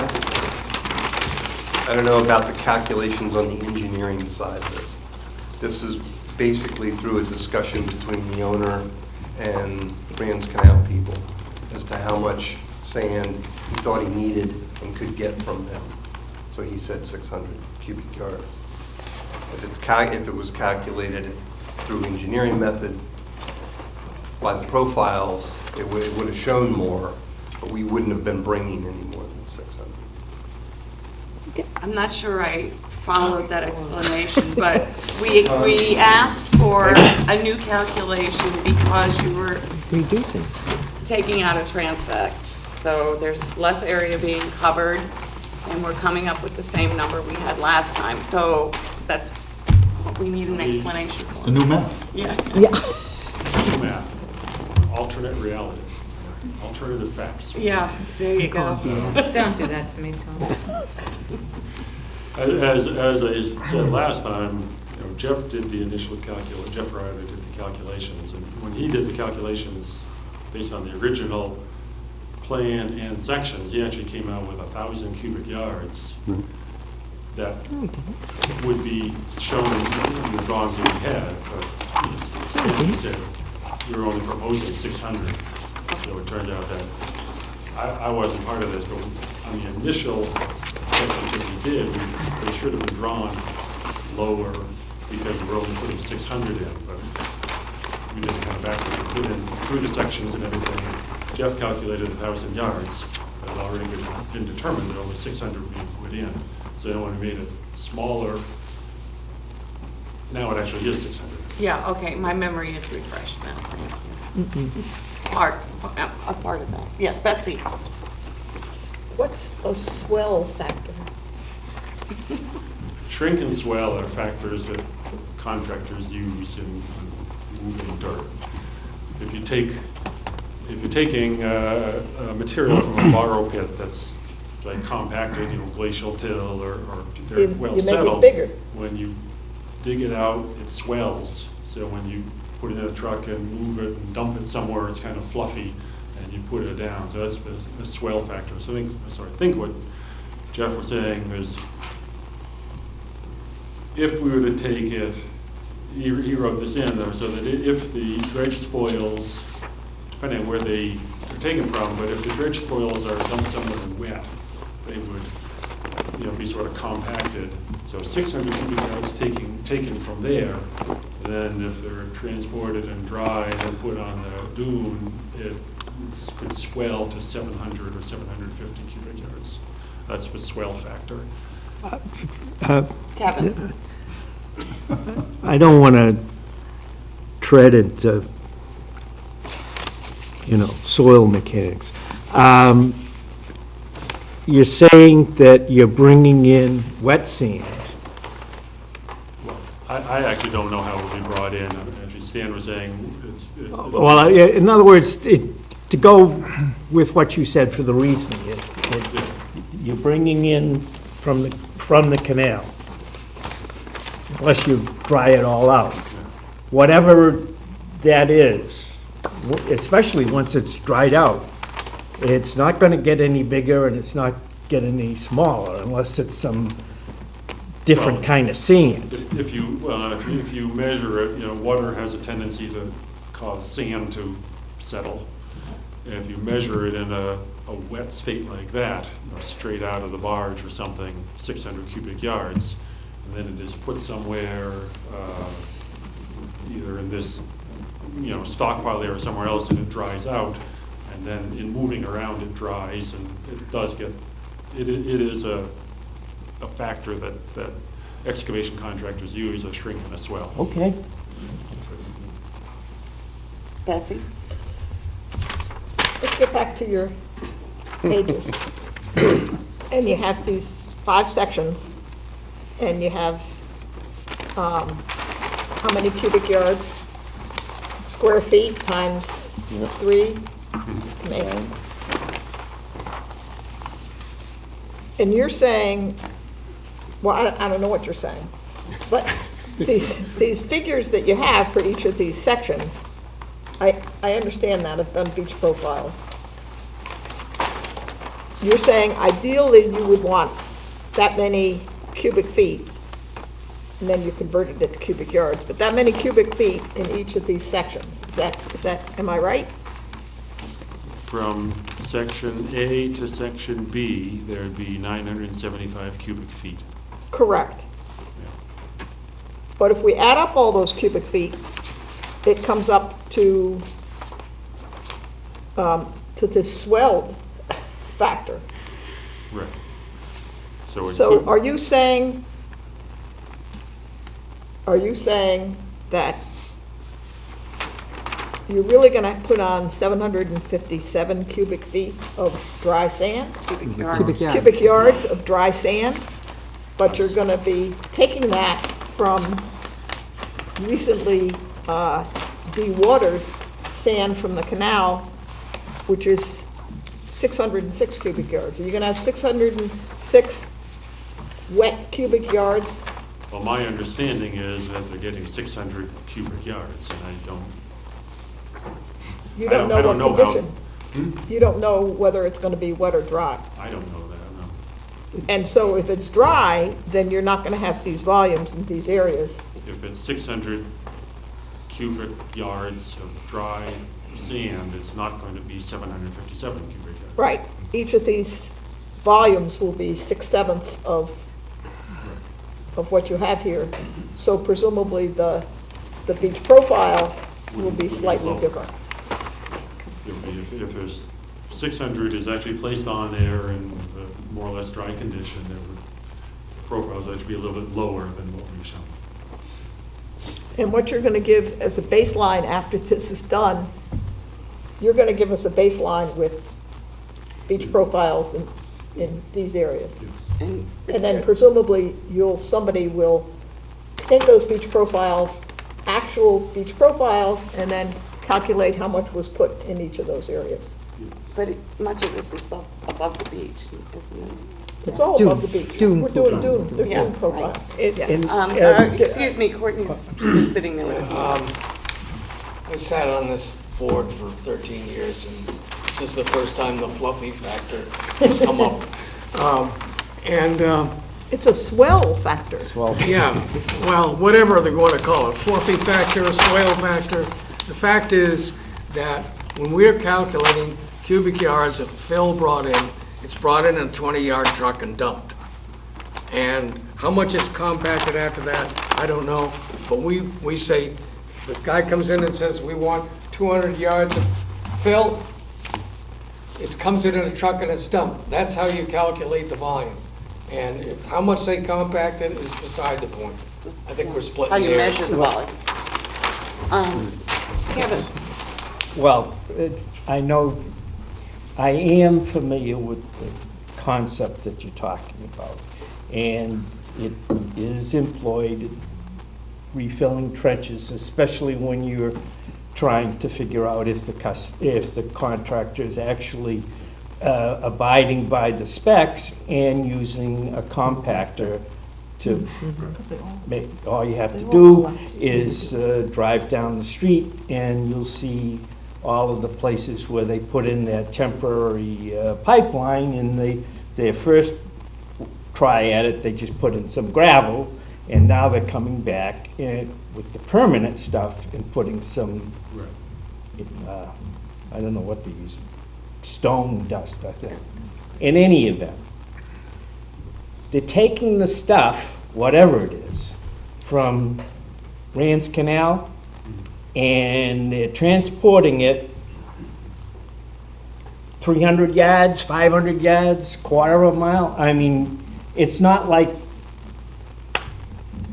don't know about the calculations on the engineering side of it. This is basically through a discussion between the owner and the Brands Canal people as to how much sand he thought he needed and could get from them. So he said 600 cubic yards. If it was calculated through engineering method by the profiles, it would have shown more, but we wouldn't have been bringing any more than 600. I'm not sure I followed that explanation, but we asked for a new calculation because you were Reducing. taking out a transect. So there's less area being covered, and we're coming up with the same number we had last time. So that's what we need an explanation for. The new math. Yeah. Yeah. New math, alternate reality, alternative facts. Yeah, there you go. Don't do that to me, Tom. As I said last time, Jeff did the initial calculation, Jeff Ryder did the calculations, and when he did the calculations based on the original plan and sections, he actually came out with 1,000 cubic yards that would be shown in the drawings that we had, but Stanley said we were only proposing 600. So it turned out that I wasn't part of this, but on the initial sections that we did, they should have been drawn lower because we were only putting 600 in, but we did it kind of backwards. We put in through the sections and everything. Jeff calculated 1,000 yards. It had already been determined that only 600 would be put in. So then when we made it smaller, now it actually is 600. Yeah, okay, my memory is refreshed now. A part of that. Yes, Betsy. What's a swell factor? Shrink and swell are factors that contractors use in moving dirt. If you're taking material from a borrow pit that's like compacted, glacial till, or they're well settled, make it bigger. when you dig it out, it swells. So when you put it in a truck and move it and dump it somewhere, it's kind of fluffy, and you put it down. So that's a swell factor. So I think what Jeff was saying is, if we were to take it, he wrote this in there, so that if the dredge spoils, depending on where they're taken from, but if the dredge spoils are dumped somewhere wet, they would, be sort of compacted. So 600 cubic yards taken from there, then if they're transported and dry and then put on the dune, it could swell to 700 or 750 cubic yards. That's the swell factor. Kevin? I don't want to tread into, soil mechanics. You're saying that you're bringing in wet sand. I actually don't know how it will be brought in. Actually, Stan was saying it's Well, in other words, to go with what you said for the reasoning, you're bringing in from the canal, unless you dry it all out. Whatever that is, especially once it's dried out, it's not going to get any bigger and it's not get any smaller unless it's some different kind of sand. If you measure it, water has a tendency to cause sand to settle. And if you measure it in a wet state like that, straight out of the barge or something, 600 cubic yards, and then it is put somewhere, either in this, stockpile there or somewhere else, and it dries out, and then in moving around it dries, and it does get, it is a factor that excavation contractors use, a shrink and a swell. Okay. Betsy? Let's get back to your pages. And you have these 5 sections, and you have, how many cubic yards? Square feet times 3, maybe. And you're saying, well, I don't know what you're saying, but these figures that you have for each of these sections, I understand that. I've done beach profiles. You're saying ideally you would want that many cubic feet, and then you converted it to cubic yards, but that many cubic feet in each of these sections. Is that, am I right? From section A to section B, there'd be 975 cubic feet. Correct. But if we add up all those cubic feet, it comes up to this swell factor. Right. So it So could, are you saying that you're really going to put on 757 cubic feet of dry sand? Cubic yards. Cubic yards of dry sand, but you're going to be taking that from recently dewatered sand from the canal, which is 606 cubic yards. Are you going to have 606 wet cubic yards? well, my understanding is that they're getting 600 cubic yards, and I don't. You don't know I don't what know how- condition. You don't know whether it's going to be wet or dry. I don't know that, no. And so if it's dry, then you're not going to have these volumes in these areas. If it's 600 cubic yards of dry sand, it's not going to be 757 cubic yards. Right. Each of these volumes will be 6/7 of what you have here. So presumably the beach profile will be slightly different. If there's 600 is actually placed on there in the more or less dry condition, the profiles actually be a little bit lower than what we've shown. And what you're going to give as a baseline after this is done, you're going to give us a baseline with beach profiles in these areas. And And then presumably somebody will take those beach profiles, actual beach profiles, and then calculate how much was put in each of those areas. But much of this is above the beach, isn't it? It's all above the beach. Dune We're doing profile. dune, they're Yeah, dune profiles. Yeah. Excuse me, Courtney's been sitting there with his mom. I sat on this board for 13 years, and this is the first time the fluffy factor has come up. It's a swell factor. Yeah, well, whatever they're going to call it, fluffy factor, swale factor. The fact is that when we're calculating cubic yards of fill brought in, it's brought in a 20-yard truck and dumped. And how much it's compacted after that, I don't know, but we say, the guy comes in and says, we want 200 yards of fill, it comes in a truck and it's dumped. That's how you calculate the volume. And how much they compact it is beside the point. I think we're splitting How you hairs. measure the volume. Kevin? Well, I know, I am familiar with the concept that you're talking about, and it is employed in refilling trenches, especially when you're trying to figure out if the contractor is actually abiding by the specs and using a compactor to make, all you have to do is drive down the street and you'll see all of the places where they put in their temporary pipeline, and their first try at it, they just put in some gravel, and now they're coming back with the permanent stuff and putting some, I don't know what they use, stone dust, I think. In any event, they're taking the stuff, whatever it is, from Rand's Canal, and they're transporting it 300 yards, 500 yards, quarter of a mile. I mean, it's not like,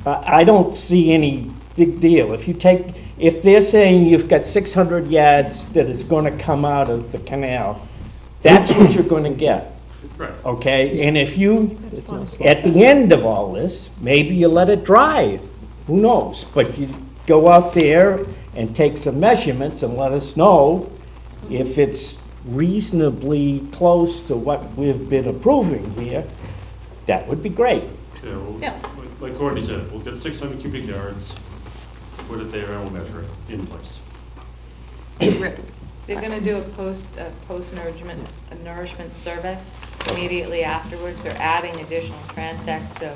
I don't see any big deal. If they're saying you've got 600 yards that is gonna come out of the canal, that's what you're gonna get. Right. Okay, and if you, at the end of all this, maybe you let it dry, who knows? But you go out there and take some measurements and let us know if it's reasonably close to what we've been approving here, that would be great. Yeah, well, Yeah. like Courtney said, we'll get 600 cubic yards, put it there, and we'll measure it in place. They're gonna do a post-nourishment survey immediately afterwards. They're adding additional transects, so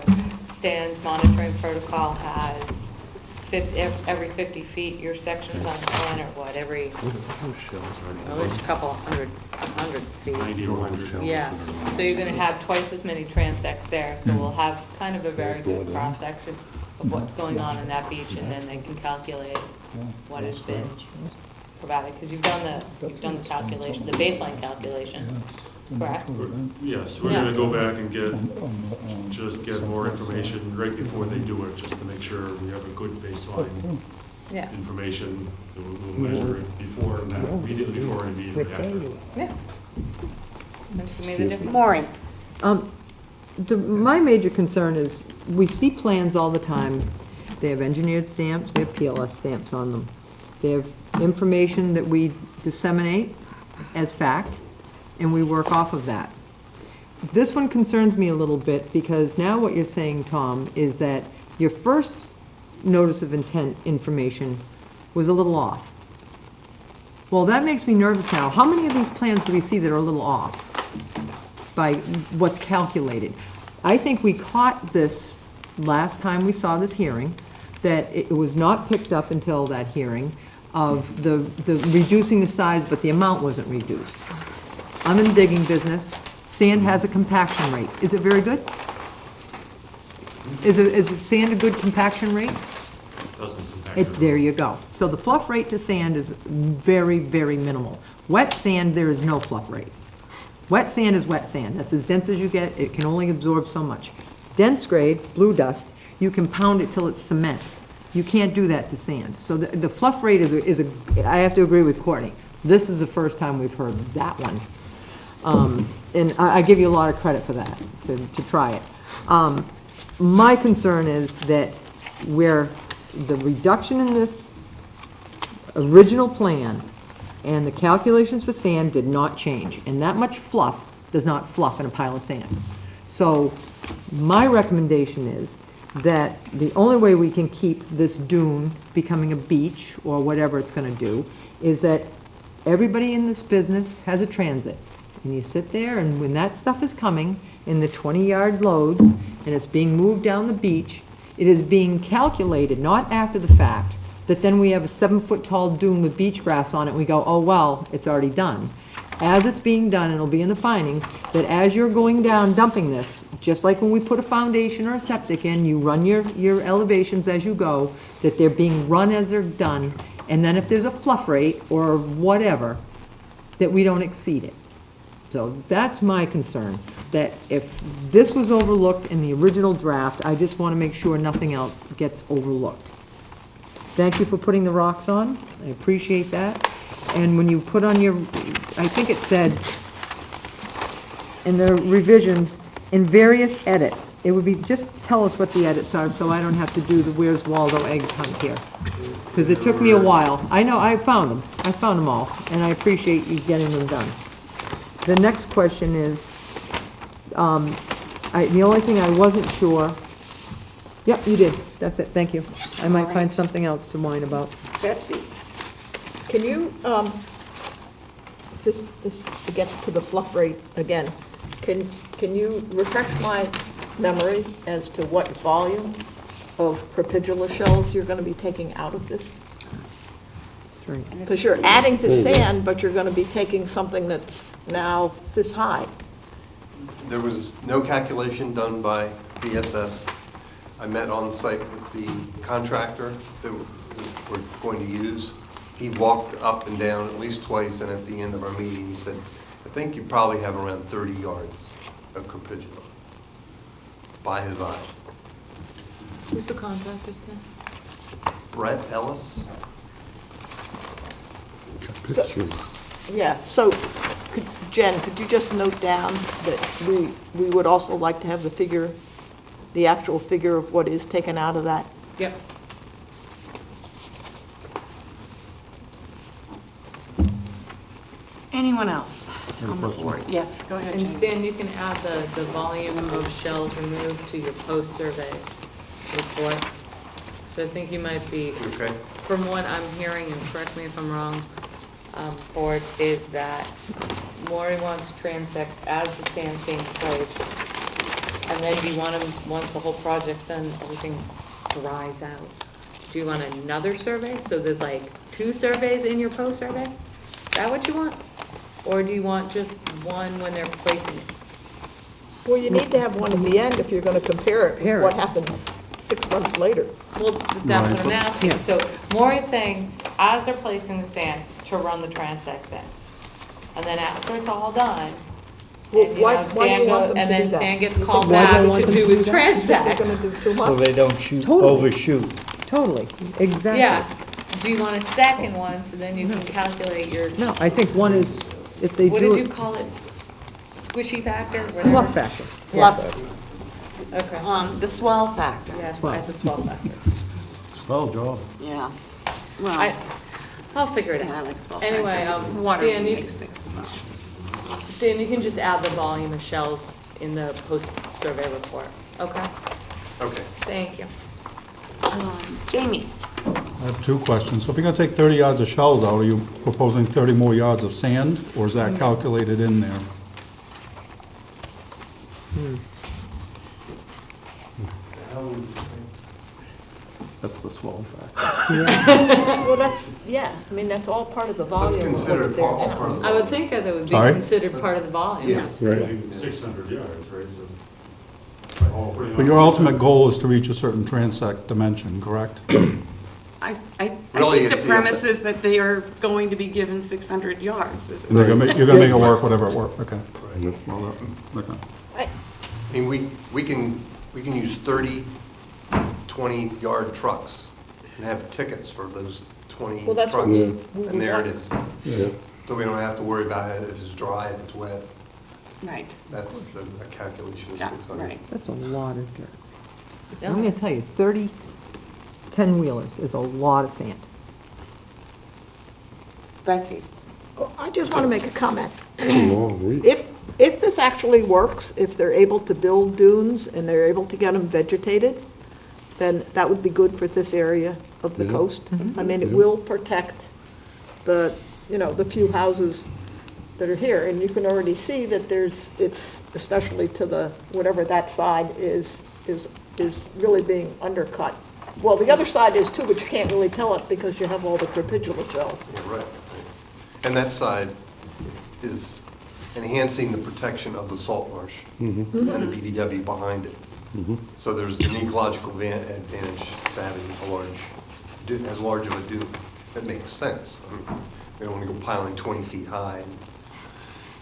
Stan's monitoring protocol has every 50 feet, your section's on the plan, or what, every, there's a couple hundred feet. 90 or 100. Yeah, so you're gonna have twice as many transects there, so we'll have kind of a very good cross-section of what's going on in that beach, and then they can calculate what has been provided, because you've done the calculation, the baseline calculation, correct? Yes, we're gonna go back and get more information right before they do it, just to make sure we have a good baseline Yeah. information. So we'll measure it before and that, immediately before and immediately after. Yeah. That's gonna be the difference. Maureen? My major concern is, we see plans all the time. They have engineered stamps, they have PLS stamps on them. They have information that we disseminate as fact, and we work off of that. This one concerns me a little bit, because now what you're saying, Tom, is that your first notice of intent information was a little off. Well, that makes me nervous now. How many of these plans do we see that are a little off by what's calculated? I think we caught this last time we saw this hearing, that it was not picked up until that hearing, of the reducing the size, but the amount wasn't reduced. I'm in the digging business. Sand has a compaction rate. Is it very good? Is sand a good compaction rate? Doesn't compact. There you go. So the fluff rate to sand is very, very minimal. Wet sand, there is no fluff rate. Wet sand is wet sand. That's as dense as you get. It can only absorb so much. Dense grade, blue dust, you can pound it till it's cement. You can't do that to sand. So the fluff rate I have to agree with Courtney. This is the first time we've heard that one. And I give you a lot of credit for that, to try it. My concern is that where the reduction in this original plan and the calculations for sand did not change, and that much fluff does not fluff in a pile of sand. So my recommendation is that the only way we can keep this dune becoming a beach, or whatever it's gonna do, is that everybody in this business has a transit. And you sit there, and when that stuff is coming in the 20-yard loads, and it's being moved down the beach, it is being calculated, not after the fact, that then we have a 7-foot tall dune with beach grass on it, and we go, oh, well, it's already done. as it's being done, and it'll be in the findings, that as you're going down dumping this, just like when we put a foundation or a septic in, you run your elevations as you go, that they're being run as they're done, and then if there's a fluff rate or whatever, that we don't exceed it. So that's my concern, that if this was overlooked in the original draft, I just want to make sure nothing else gets overlooked. Thank you for putting the rocks on, I appreciate that. And when you put on your, I think it said in the revisions, in various edits, it would be, just tell us what the edits are, so I don't have to do the Where's Waldo egg hunt here. Because it took me a while. I know, I found them all, and I appreciate you getting them done. The next question is, the only thing I wasn't sure, yep, you did, that's it, thank you. I might find something else to whine about. Betsy? Can you, this gets to the fluff rate again. Can you refresh my memory as to what volume of crepidula shells you're going to be taking out of this? Because you're adding the sand, but you're going to be taking something that's now this high. There was no calculation done by BSS. I met on site with the contractor that we're going to use. He walked up and down at least twice, and at the end of our meeting, he said, I think you probably have around 30 yards of crepidula by his eye. Who's the contractor, Stan? Brett Ellis? So, Jen, could you just note down that we would also like to have the figure, the actual figure of what is taken out of that? Yep. Anyone else on the board? Yes, go ahead, And Jane. Stan, you can add the volume of shells removed to your post-survey report. So I think you might be, Okay. from what I'm hearing, and correct me if I'm wrong, Board, is that Maury wants transects as the sand's being placed. And then do you want them, once the whole project's done, everything dries out? Do you want another survey? So there's like 2 surveys in your post-survey? Is that what you want? Or do you want just one when they're placing it? Well, you need to have one in the end if you're going to compare it Compare with what it. happens 6 months later. Well, that's what I'm Right. asking. So Maury's saying, as they're placing the sand, to run the transects in. And then after it's all done, Well, and, you why know, do you Stan want go, them and to then do that? Stan gets You called think- why do back they want to them do his that? You think they're transects. going to do too So much? they don't shoot, Totally. overshoot. Totally, exactly. Yeah. Do you want a second one, so then you can calculate your, No, I think one is, if they what do did you it, call it? Squishy factor, whatever? fluff factor. Okay. The swell factor. Yes, Swell. that's a swell factor. Swell job. Yes. Well, I'll figure it yeah, I out. like swell Anyway, factor. Water Stan, you, makes things smell. Stan, you can just add the volume of shells in the post-survey report, okay? Okay. Thank you. Jamie? I have 2 questions. So if you're going to take 30 yards of shells out, are you proposing 30 more yards of sand, or is that calculated in there? That's the swell fact. Well, that's, yeah, I mean, that's all part of the That's volume of considered what's there all part now. of the. I would think that it would be Sorry? considered part of the volume. Yes. Right. 600 yards, right, so. all pretty But much your 600. ultimate goal is to reach a certain transect dimension, correct? I Really, think the it- premise is that they are going to be given 600 yards. Is it- You're gonna make it work, whatever it works, okay. Well, okay. I mean, we can use 30 20-yard trucks and have tickets for those 20 Well, that's what trucks. we And there it want. is. Yeah. So we don't have to worry about it if it's dry, if it's wet. Right, That's the calculation of yeah, 600. right. That's a lot of dirt. I'm gonna tell you, 30 10-wheelers is a lot of sand. Betsy? I just want to make a comment. It's a long reach. If this actually works, if they're able to build dunes and they're able to get them vegetated, then that would be good for this area of the Yeah. coast. I mean, it Yeah. will protect the, the few houses that are here. And you can already see that it's, especially to the, whatever that side is really being undercut. Well, the other side is too, but you can't really tell it because you have all the crepidula shells. Yeah, right. And that side, is enhancing the protection of the salt marsh and the BVW behind it. So there's an ecological advantage to having as large of a dune. That makes sense. I mean, we don't want to go piling 20 feet high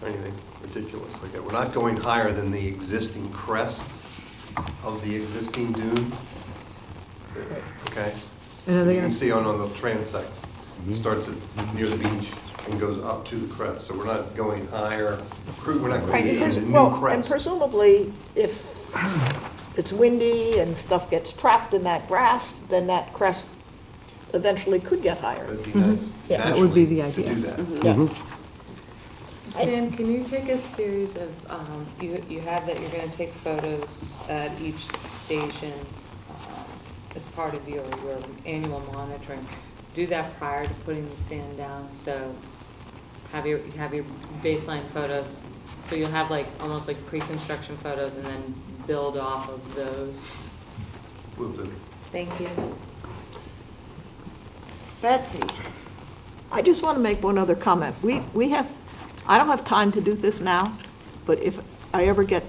or anything ridiculous like that. We're not going higher than the existing crest of the existing dune. Okay? And are they You gonna- can see on the transects, it starts near the beach and goes up to the crest. So we're not going higher, we're not Right, creating a new and crest. presumably, if it's windy and stuff gets trapped in that grass, then that crest eventually could get higher. That'd be nice, Yeah. That would be the naturally, to idea. do that. Yeah. Stan, can you take a series of, you have that you're gonna take photos at each station as part of your annual monitoring. Do that prior to putting the sand down, so have your baseline photos. So you'll have like, almost like pre-construction photos and then build off of those. Will do. Thank you. Betsy? I just want to make one other comment. We have, I don't have time to do this now, but if I ever get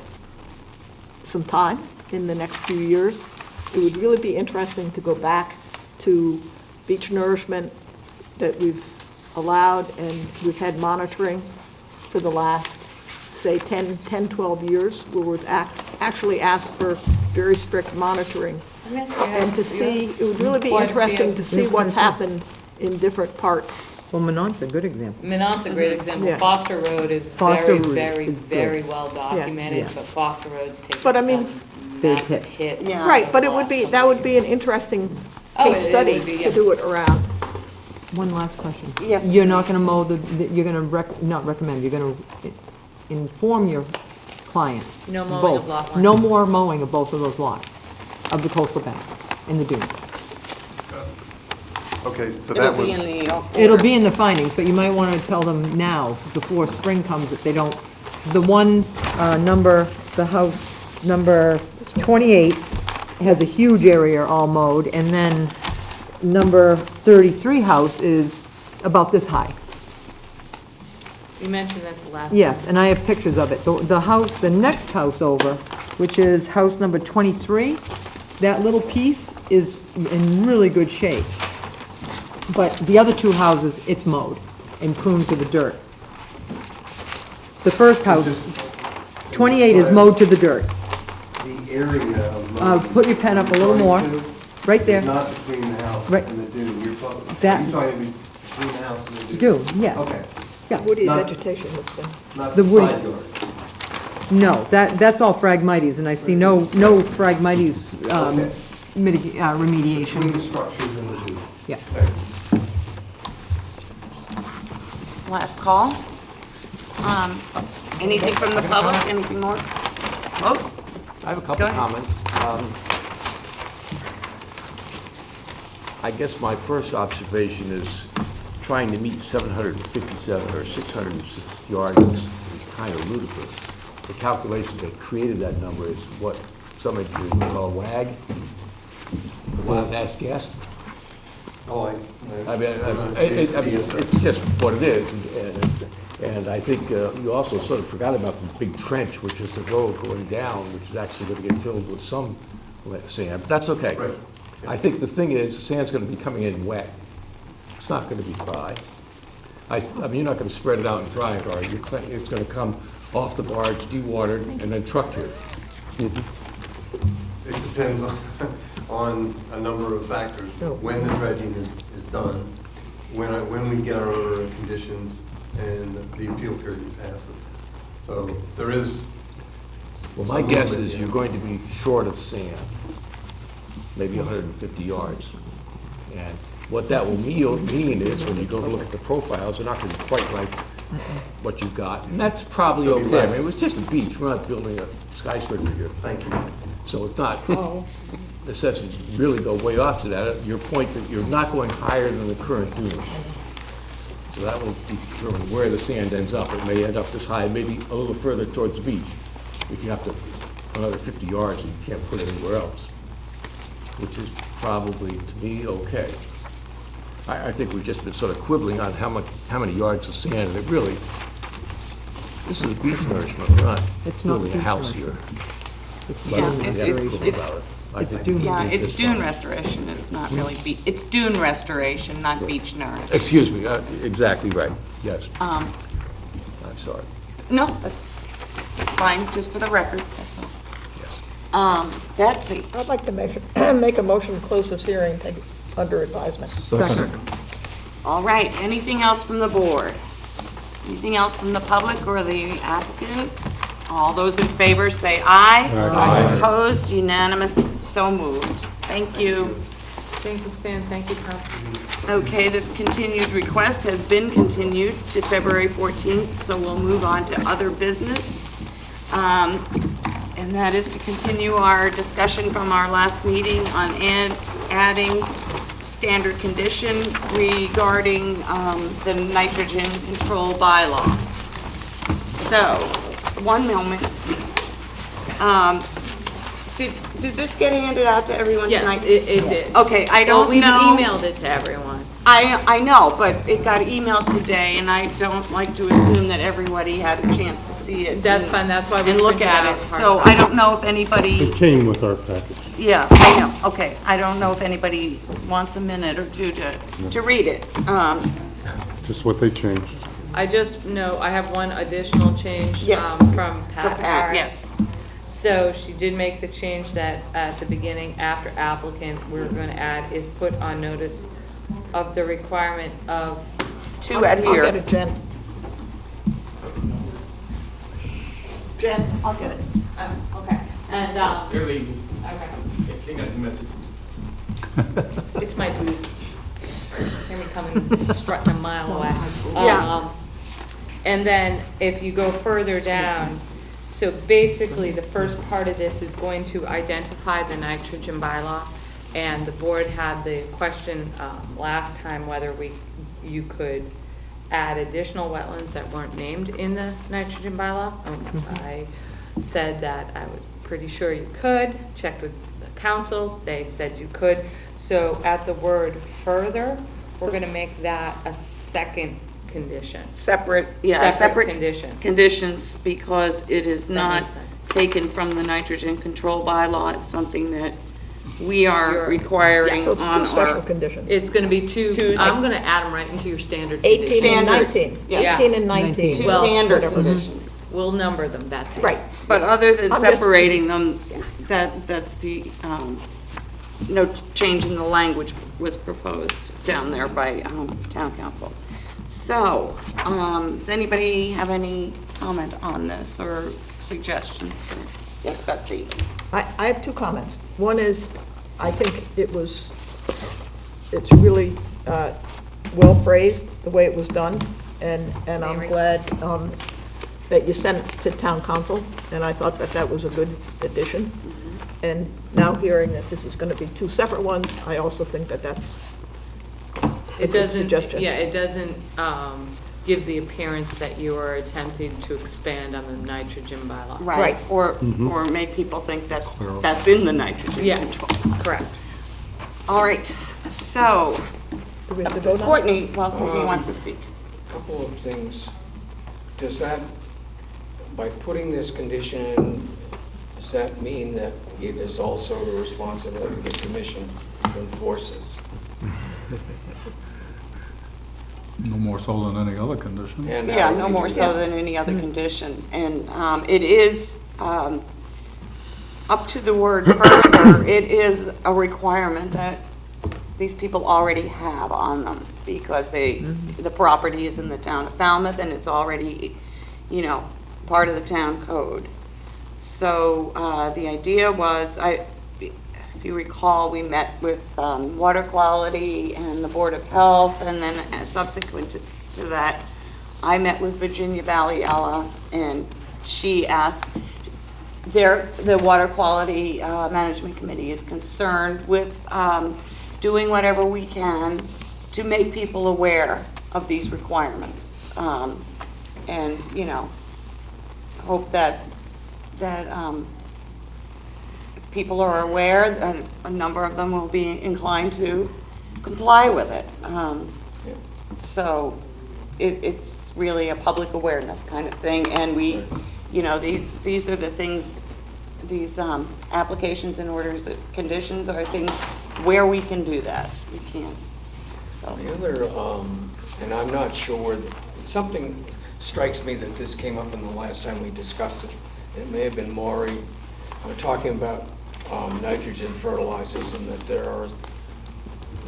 some time in the next few years, it would really be interesting to go back to beach nourishment that we've allowed and we've had monitoring for the last, say, 10, 12 years, where we've actually asked for very strict monitoring. And to see, it would really be interesting to see what's happened in different parts. Well, Minot's a good example. Minot's a great example. Yeah. Foster Road is Foster very, Road is good. very well documented, Yeah. but Foster Road's taken But I mean- some Big massive hits. hits. Yeah. Right, but it would be, that would be an interesting Oh, case it study would be, to yeah. do it around. One last question. Yes. You're not gonna mow you're gonna not recommend, you're gonna inform your clients. No mowing both. of lot one. No more mowing of both of those lots, of the coastal bank, in the dune. Okay, so It'll that be was, in the It'll be in the findings, but you might wanna tell them now, before spring comes, if they don't. The one, the house number 28 has a huge area all mowed, and then number 33 house is about this high. You mentioned that the last. Yes, and I have pictures of it. The house, the next house over, which is house number 23, that little piece is in really good shape. But the other two houses, it's mowed and pruned to the dirt. The first house, 28 is mowed to the dirt. the area of. Put your pen up a little more, right there. Not between the house Right. and the dune, you're talking, That- you're talking between the house and the dune? Dune, yes. Okay, Yeah. Woody Not- vegetation that's been, not The the wood- side yard. No, that's all Phragmites, and I see no Phragmites Okay. remediation. Between the structures and the dune. Yeah. Okay. last call. Anything from the public, anything more? Oh, I have a Go couple ahead. comments. I guess my first observation is trying to meet 757 or 600 yards is kind of ludicrous. The calculation that created that number is what some engineers would call WAG, the wild ass guess. Oh, I mean, it's just what it is, and I think you also sort of forgot about the big trench, which is the road going down, which is actually going to get filled with some sand, but that's okay. Right. I think the thing is, the sand's going to be coming in wet. It's not going to be dry. I mean, you're not going to spread it out and dry it, are you? It's going to come off the barge, dewatered, and then trucked here. It depends on a number of factors. When the dredging is done, when we get our order of conditions, and the appeal period passes. So there is. Well, my guess is you're going to be short of sand, maybe 150 yards. And what that will mean is, when you go to look at the profiles, they're not going to be quite like what you've got. And that's probably It'll be okay. I less. mean, it was just a beach. We're not building a skyscraper here. Thank you. So it's not necessary to really go way off to that. Your point that you're not going higher than the current dune. So that will determine where the sand ends up. It may end up this high, maybe a little further towards the beach. If you have to, another 50 yards, and you can't put it anywhere else, which is probably, to me, okay. I think we've just been sort of quibbling on how many yards of sand, and it really, This is beach nourishment, we're not It's not building a beach house here. It's Yeah, dune it's- We have to restoration. think about it. I it's think dune. we Yeah, did it's this dune fine. restoration, it's not really it's dune restoration, not beach nourishment. Excuse me, exactly right, yes, Um, I'm sorry, no, that's fine, just for the record, that's all. yes. Betsy? I'd like to make a motion to close this hearing, take it under advisement. Second. All right, anything else from the board? Anything else from the public or the applicant? All those in favor say aye. Aye. Opposed, unanimous, so moved. Thank you. Thank you, Stan, thank you, Tom. Okay, this continued request has been continued to February 14th, so we'll move on to other business. And that is to continue our discussion from our last meeting on adding standard condition regarding the nitrogen control bylaw. So, one moment. Did this get handed out to everyone tonight? Yes, it did. Okay, I Well, don't we've know. emailed it to everyone. I know, but it got emailed today, and I don't like to assume that everybody had a chance to see it. That's fine, that's why we And look printed at out it. hard So copy. I don't know if anybody, It came with our package. yeah, I know, okay. I don't know if anybody wants a minute or two to read it. Just what they changed. I just know, I have one additional change Yes. from Pat For Pat, Harris. yes. So she did make the change that at the beginning, after applicant, we're going to add is put on notice of the requirement of, To I'll get adhere. it, Jen. Jen, I'll get it. okay, and, They're leaving. okay, They got the message. it's my booth. Hear me coming, strutting a mile away. Yeah. And then if you go further down, so basically, the first part of this is going to identify the nitrogen bylaw. And the board had the question last time whether you could add additional wetlands that weren't named in the nitrogen bylaw. I said that I was pretty sure you could, checked with the council, they said you could. So at the word further, we're gonna make that a second condition. Separate Condition. conditions, because it is That not makes sense. taken from the nitrogen control bylaw. It's something that we are You're- requiring So it's on two special our. conditions. It's gonna be two, Two- I'm gonna add them right into your standard 18 condition. and Standard. 19. Yeah. 18 and 19. Two Well, standard whatever. conditions. We'll number them, that's it. Right. But other than I'm just- separating them, that's the, no change in the language was proposed down there by town council. So, does anybody have any comment on this or suggestions? Yes, Betsy? I have two comments. One is, I think it's really well phrased, the way it was done, and I'm Mary? glad that you sent it to town council, and I thought that was a good addition. And now hearing that this is going to be two separate ones, I also think that that's a It good doesn't, suggestion. yeah, it doesn't give the appearance that you are attempting to expand on the nitrogen bylaw. Right. Or make people think that that's in the nitrogen Yes, control. correct. All right, so Do we have to go now? Courtney wants to speak. Couple of things. Does that, by putting this condition in, does that mean that it is also the responsibility of the commission to enforce this? No more so than any other condition. And how Yeah, do no we more do so that? than any other condition. And it is, up to the word further, it is a requirement that these people already have on them, because the property is in the town of Falmouth, and it's already, part of the town code. So the idea was, if you recall, we met with Water Quality and the Board of Health, and then subsequent to that, I met with Virginia Valley Ella, and she asked, the Water Quality Management Committee is concerned with doing whatever we can to make people aware of these requirements. And, hope that if people are aware, that a number of them will be inclined to comply with it. So, it's really a public awareness kind of thing, and we, you know, these are the things, these applications and orders of conditions are things where we can do that. We can, so. The other, and I'm not sure, something strikes me that this came up in the last time we discussed it. It may have been Maury, talking about nitrogen fertilizers, and that there are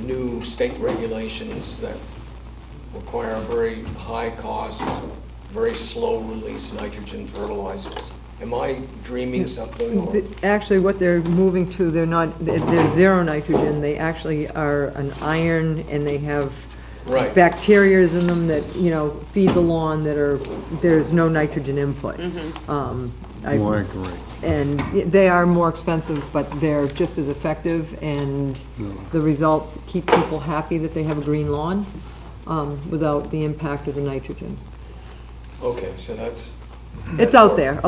new state regulations that require very high cost, very slow release nitrogen fertilizers. Am I dreaming something? Or? Actually, what they're moving to, they're zero nitrogen. They actually are an iron, and they have Right. bacterias in them that, you know, feed the lawn there's no nitrogen input. More accurate. And they are more expensive, but they're just as effective, and the results keep people happy that they have a green lawn without the impact of the nitrogen. Okay, so that's... It's out there.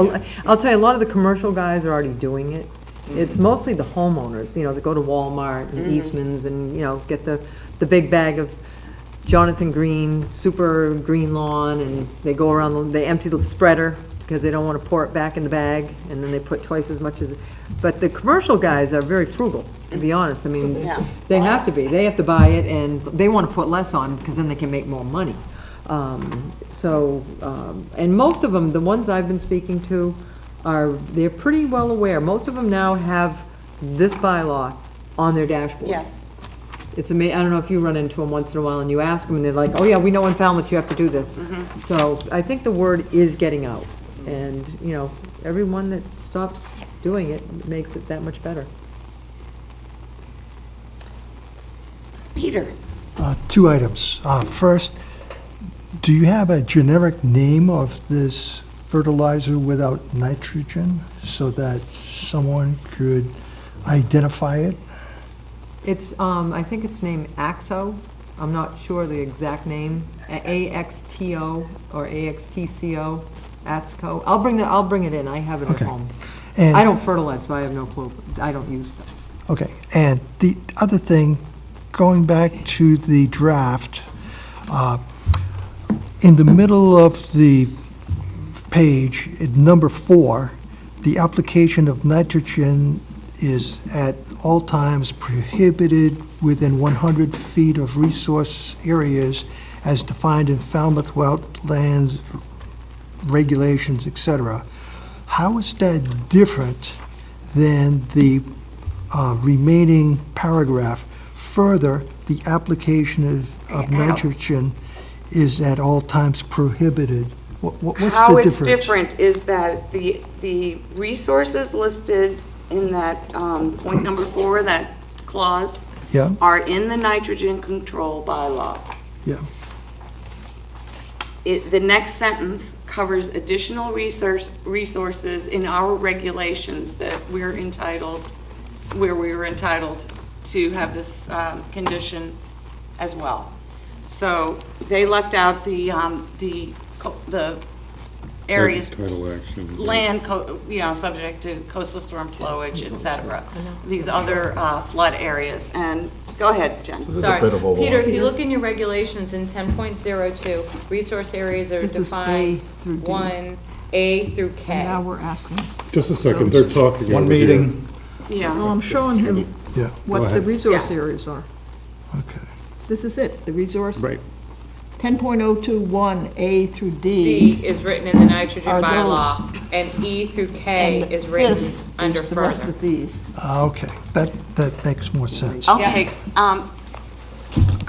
I'll tell you, a lot of the commercial guys are already doing it. It's mostly the homeowners, you know, that go to Walmart and Eastman's and, you know, get the big bag of Jonathan Green, super green lawn, and they go around, they empty the spreader because they don't want to pour it back in the bag, and then they put twice as much as, but the commercial guys are very frugal, to be honest. I mean, they have to be. They have to buy it, and they want to put less on because then they can make more money. And most of them, the ones I've been speaking to, they're pretty well aware. Most of them now have this bylaw on their dashboard. Yes. It's amazing. I don't know if you run into them once in a while and you ask them and they're like, oh yeah, we know in Falmouth you have to do this. So I think the word is getting out, and, you know, everyone that stops doing it makes it that much better. Peter. 2 items. First, do you have a generic name of this fertilizer without nitrogen so that someone could identify it? It's, I think it's named AXO. I'm not sure the exact name. AXTO or AXTCO, AXCO. I'll bring it in. I have it at Okay. home. And- I don't fertilize, so I have no clue. I don't use them. Okay, and the other thing, going back to the draft, in the middle of the page, at number 4, the application of nitrogen is at all times prohibited within 100 feet of resource areas as defined in Falmouth wetlands regulations, etc. How is that different than the remaining paragraph? Further, the application of nitrogen is at all times prohibited. What's the difference? How it's different is that the resources listed in that point number 4, that clause, Yeah. are in the nitrogen control bylaw. Yeah. The next sentence covers additional resources in our regulations that where we were entitled to have this condition as well. So they left out the areas, Title action. land, you know, subject to coastal storm flowage, et cetera. These other flood areas. And go ahead, Jen. Sorry, Peter, if you look in your regulations in 10.02, resource areas are This is A defined through D. 1A through K. Now we're asking. Just a second, they're talking One over here. meeting. Yeah. Well, I'm showing him Yeah, what the resource Yeah. areas are. okay. This is it, the resource. Right. 10.021A through D is written in the nitrogen Are bylaw, and E through K And is written this under is the rest further. of these. Okay, that makes more sense. Okay,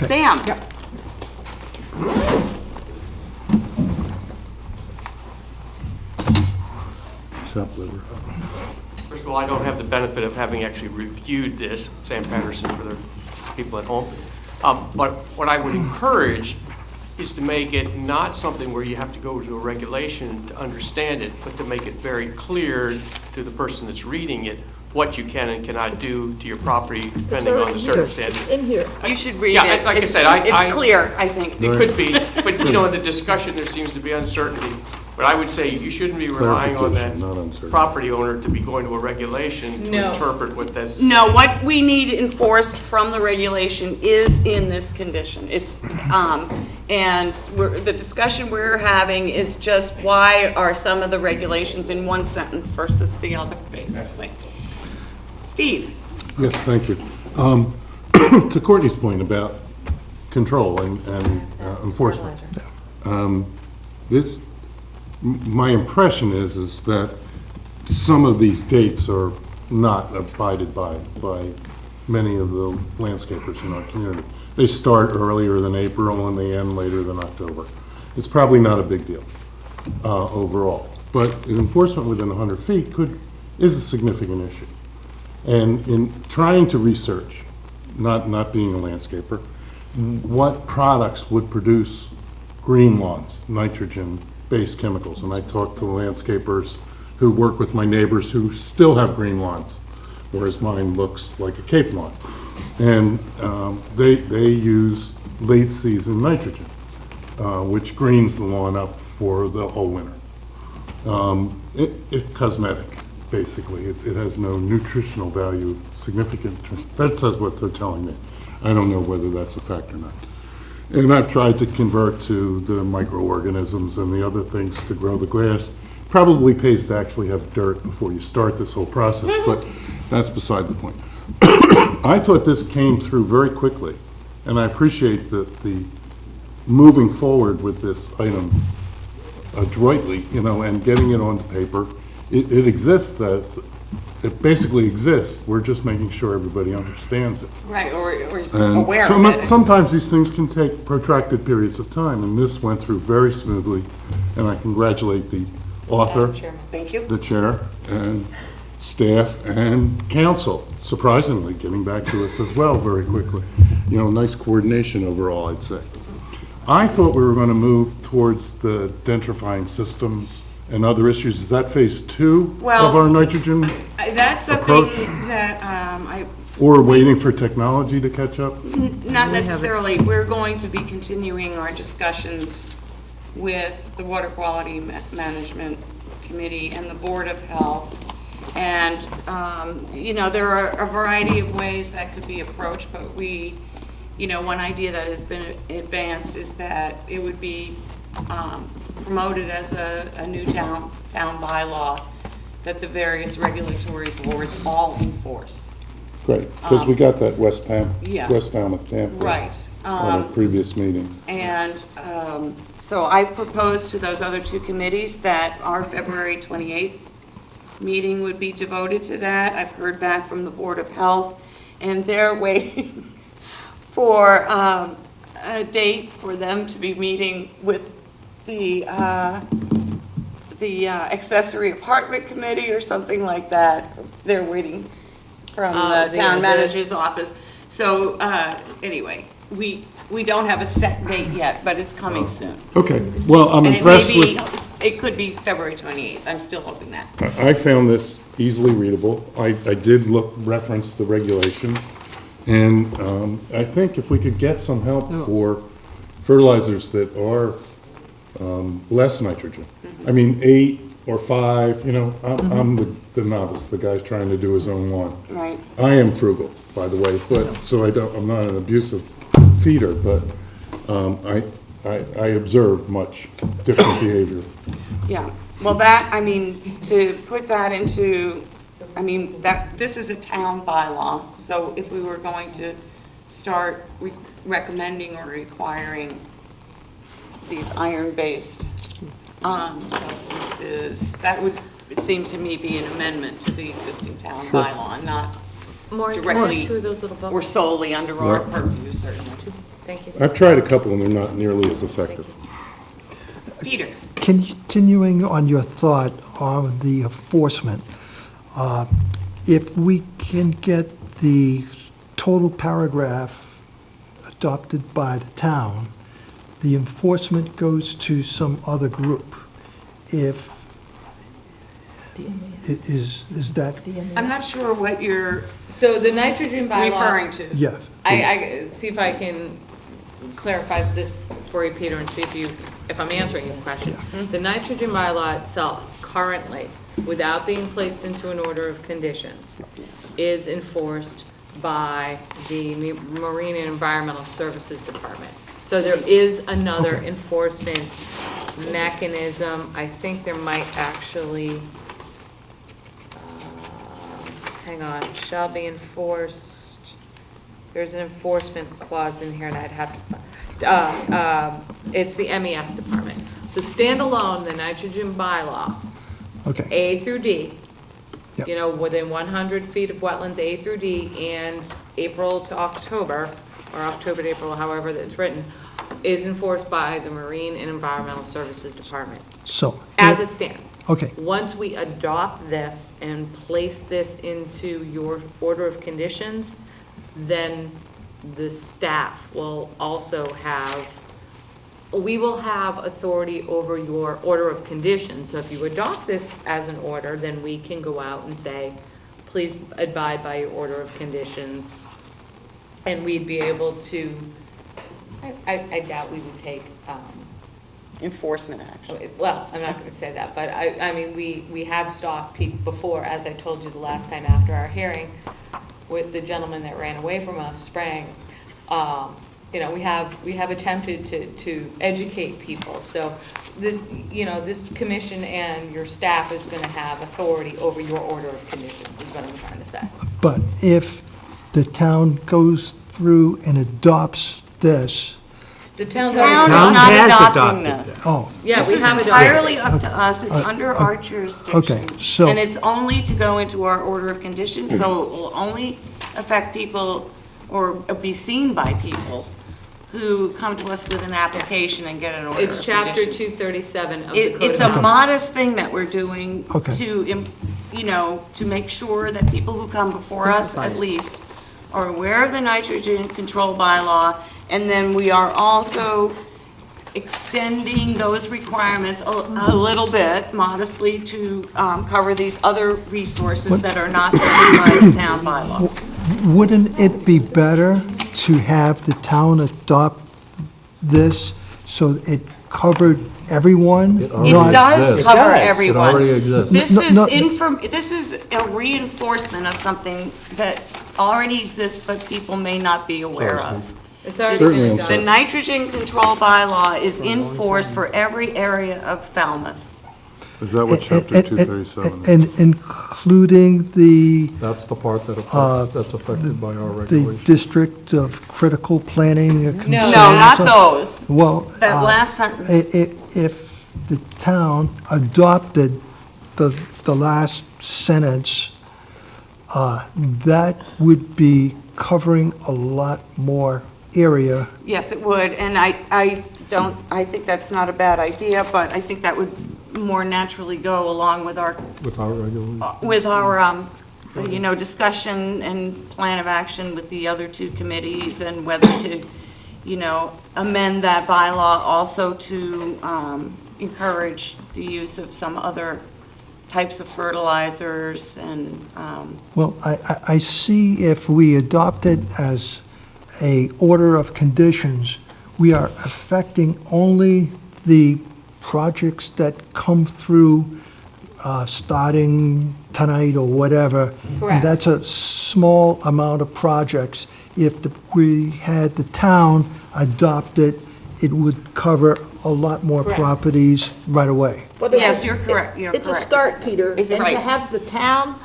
Sam. Shop liver. First of all, I don't have the benefit of having actually reviewed this, Sam Patterson for the people at home. But what I would encourage is to make it not something where you have to go to a regulation to understand it, but to make it very clear to the person that's reading it what you can and cannot do to your property depending on the circumstances. In here. You should read Yeah, it. like I It's- said, It's clear, I think. It could be, but you know, in the discussion, there seems to be uncertainty. But I would say you shouldn't be relying on that Clarification, not uncertainty. property owner to be going to a regulation to No. interpret what that's. No, what we need enforced from the regulation is in this condition. It's, and the discussion we're having is just why are some of the regulations in one sentence versus the other, basically. Steve? Yes, thank you. To Courtney's point about control and enforcement, my impression is that some of these dates are not abided by many of the landscapers in our community. They start earlier than April and they end later than October. It's probably not a big deal overall, but enforcement within 100 feet is a significant issue. And in trying to research, not being a landscaper, what products would produce green lawns, nitrogen-based chemicals? And I talked to landscapers who work with my neighbors who still have green lawns, whereas mine looks like a Cape lawn. And they use late-season nitrogen, which greens the lawn up for the whole winter. It's cosmetic, basically. It has no nutritional value significant. That's what they're telling me. I don't know whether that's a fact or not. And I've tried to convert to the microorganisms and the other things to grow the grass. Probably pays to actually have dirt before you start this whole process, but that's beside the point. I thought this came through very quickly, and I appreciate that the moving forward with this item adroitly, and getting it onto paper. It exists it basically exists. We're just making sure everybody understands it. Right, or is And aware of it. sometimes these things can take protracted periods of time, and this went through very smoothly, and I congratulate the author, Thank you. the chair, and staff, and council, surprisingly, getting back to us as well very quickly. Nice coordination overall, I'd say. I thought we were going to move towards the gentrifying systems and other issues. Is that phase 2 Well, of our nitrogen? That's Approach. something that Or waiting for technology to catch up? not necessarily. We're going to be continuing our discussions with the Water Quality Management Committee and the Board of Health. And, there are a variety of ways that could be approached, but one idea that has been advanced is that it would be promoted as a new town bylaw that the various regulatory boards all enforce. Great, because we got that West Yeah. Falmouth pamphlet. Right. On a previous meeting. And so I've proposed to those other two committees that our February 28th meeting would be devoted to that. I've heard back from the Board of Health, and they're waiting for a date for them to be meeting with the accessory apartment committee or something like that. They're waiting from the town manager's office. So anyway, we don't have a set date yet, but it's coming soon. Okay, well, I'm And impressed with... it could be February 28th. I'm still hoping that. I found this easily readable. I did reference the regulations, and I think if we could get some help for fertilizers that are less nitrogen. I mean, 8 or 5, I'm the novice, the guy's trying to do his own lawn. Right. I am frugal, by the way, but, so I'm not an abusive feeder, but I observe much different behavior. Yeah, well, to put that into, this is a town bylaw, so if we were going to start recommending or requiring these iron-based substances, that would, it seemed to me, be an amendment to the existing town bylaw, not directly or solely under our purview, certainly. Thank you. I've tried a couple, and they're not nearly as effective. Peter? Continuing on your thought on the enforcement, if we can get the total paragraph adopted by the town, the enforcement goes to some other group. Is that? I'm not sure what you're So the nitrogen bylaw. referring to. Yeah. I see if I can clarify this for you, Peter, and see if you if I'm answering your question. The nitrogen bylaw itself, currently, without being placed into an order of conditions, is enforced by the Marine and Environmental Services Department. So there is another enforcement mechanism. I think there might actually, hang on, shall be enforced. There's an enforcement clause in here, and I'd have to, it's the MES department. So standalone, the nitrogen bylaw, Okay. A through D, Yep. you know, within 100 feet of wetlands, A through D, and April to October, or October to April, however it's written, is enforced by the Marine and Environmental Services Department, So. as it stands. Okay, Once we adopt this and place this into your order of conditions, then the staff will also have, we will have authority over your order of conditions. So if you adopt this as an order, then we can go out and say, please abide by your order of conditions. And we'd be able to, I doubt we would take, Enforcement action. well, I'm not going to say that, but I mean, we have stopped people before, as I told you the last time after our hearing, with the gentleman that ran away from us spraying. You know, we have attempted to educate people. So this, you know, this commission and your staff is going to have authority over your order of conditions, is what I'm trying to say. but if the town goes through and adopts this, The The town's town already- is not has adopting adopted this. oh, Yeah, This we is have entirely adopted. up to us, it's under our jurisdiction. okay, so- And it's only to go into our order of conditions, so it will only affect people or be seen by people who come to us with an application and get an order of It's conditions. chapter 237 of the Code of It's a Ethics. modest thing that we're doing Okay. to, you know, to make sure that people who come before us Simplify at it. least are aware of the nitrogen control bylaw, and then we are also extending those requirements a little bit modestly to cover these other resources that are not covered by the town bylaw. wouldn't it be better to have the town adopt this so it covered everyone? It not- does cover does. It everyone. already exists. This No, is no. this is a reinforcement of something that already exists, but people may not be aware of. It's already been The adopted. nitrogen control bylaw is in force for every area of Falmouth. Is that what chapter 237 is? And including the, That's the part that that's affected by our the regulations. district of critical planning concerns? No, not those. Well. That last sentence. If the town adopted the last sentence, that would be covering a lot more area. Yes, it would, and I think that's not a bad idea, but I think that would more naturally go along with our, With our regulations. you know, discussion and plan of action with the other two committees, and whether to, you know, amend that bylaw also to encourage the use of some other types of fertilizers and, Well, I see if we adopt it as a order of conditions, we are affecting only the projects that come through starting tonight or whatever. Correct. And that's a small amount of projects. If we had the town adopt it, it would cover a lot more Correct. properties right away. But it's yes, a- you're correct, you're correct. It's a start, Peter. Is it And right? to have the town,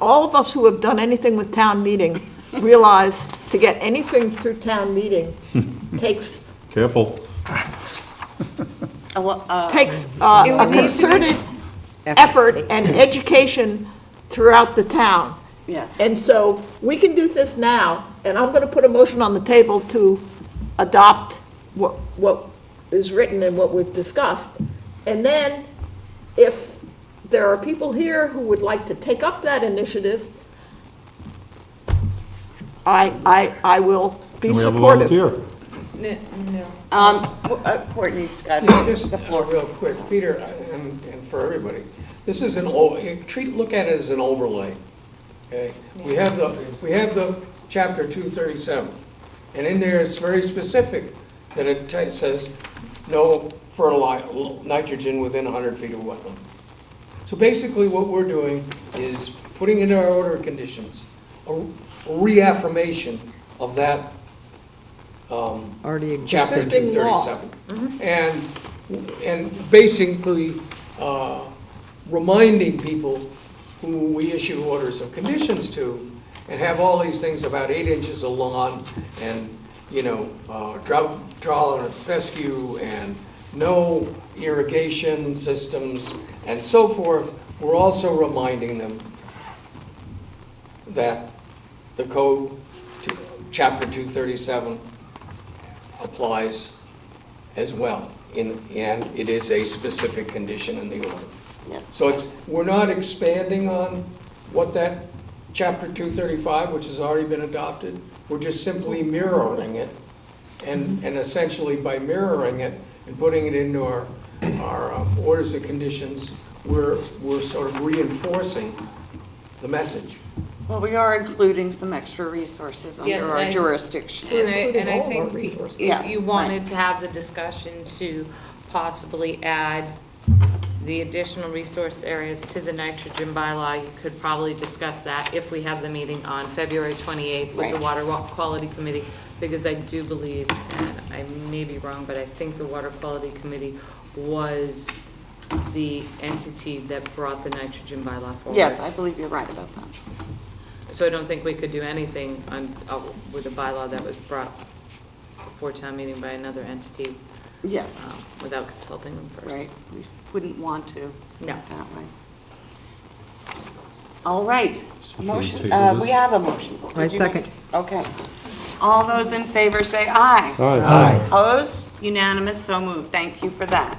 all of us who have done anything with town meeting realize to get anything through town meeting takes Careful. It would a need to be- concerted effort and education throughout the town. Yes. And so we can do this now, and I'm going to put a motion on the table to adopt what is written and what we've discussed. And then, if there are people here who would like to take up that initiative, I will be And we have a supportive. volunteer. No. Courtney's got Yeah, just the floor. real quick, Peter, and for everybody, this is look at it as an overlay, okay? We have the chapter 237, and in there it's very specific that it says no nitrogen within 100 feet of wetland. So basically what we're doing is putting into our order of conditions a reaffirmation of that Already Chapter Existing law. 237. And basically reminding people who we issue orders of conditions to, and have all these things about 8 inches of lawn, and, drought tolerant fescue, and no irrigation systems, and so forth. We're also reminding them that the code, Chapter 237, applies as well, and it is a specific condition in the order. Yes. So we're not expanding on what that Chapter 235, which has already been adopted, we're just simply mirroring it, and essentially by mirroring it and putting it into our orders of conditions, we're sort of reinforcing the message. Well, we are including some extra resources Yes, under our and- jurisdiction. And I Including all of our think resources. Yes, if you wanted to have the discussion to possibly add the additional resource areas to the nitrogen bylaw, you could probably discuss that if we have the meeting on February 28th with the Right. Water Quality Committee, because I do believe, and I may be wrong, but I think the Water Quality Committee was the entity that brought the nitrogen bylaw forward. Yes, I believe you're right about that. So I don't think we could do anything with a bylaw that was brought before town meeting by another entity Yes, without consulting them first. right. We wouldn't want to No. that way. All right, So can we motion, table we this? have a motion. I Did you make- second. Okay. All those in favor say aye. Aye. Opposed? Unanimous, so moved. Thank you for that.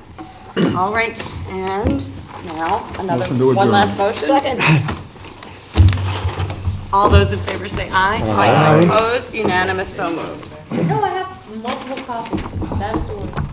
All right, and now another, Motion to one adjourn. last motion. Second. All those in favor say aye. Aye. Opposed? Unanimous, so moved. No, I have multiple copies. That's the one.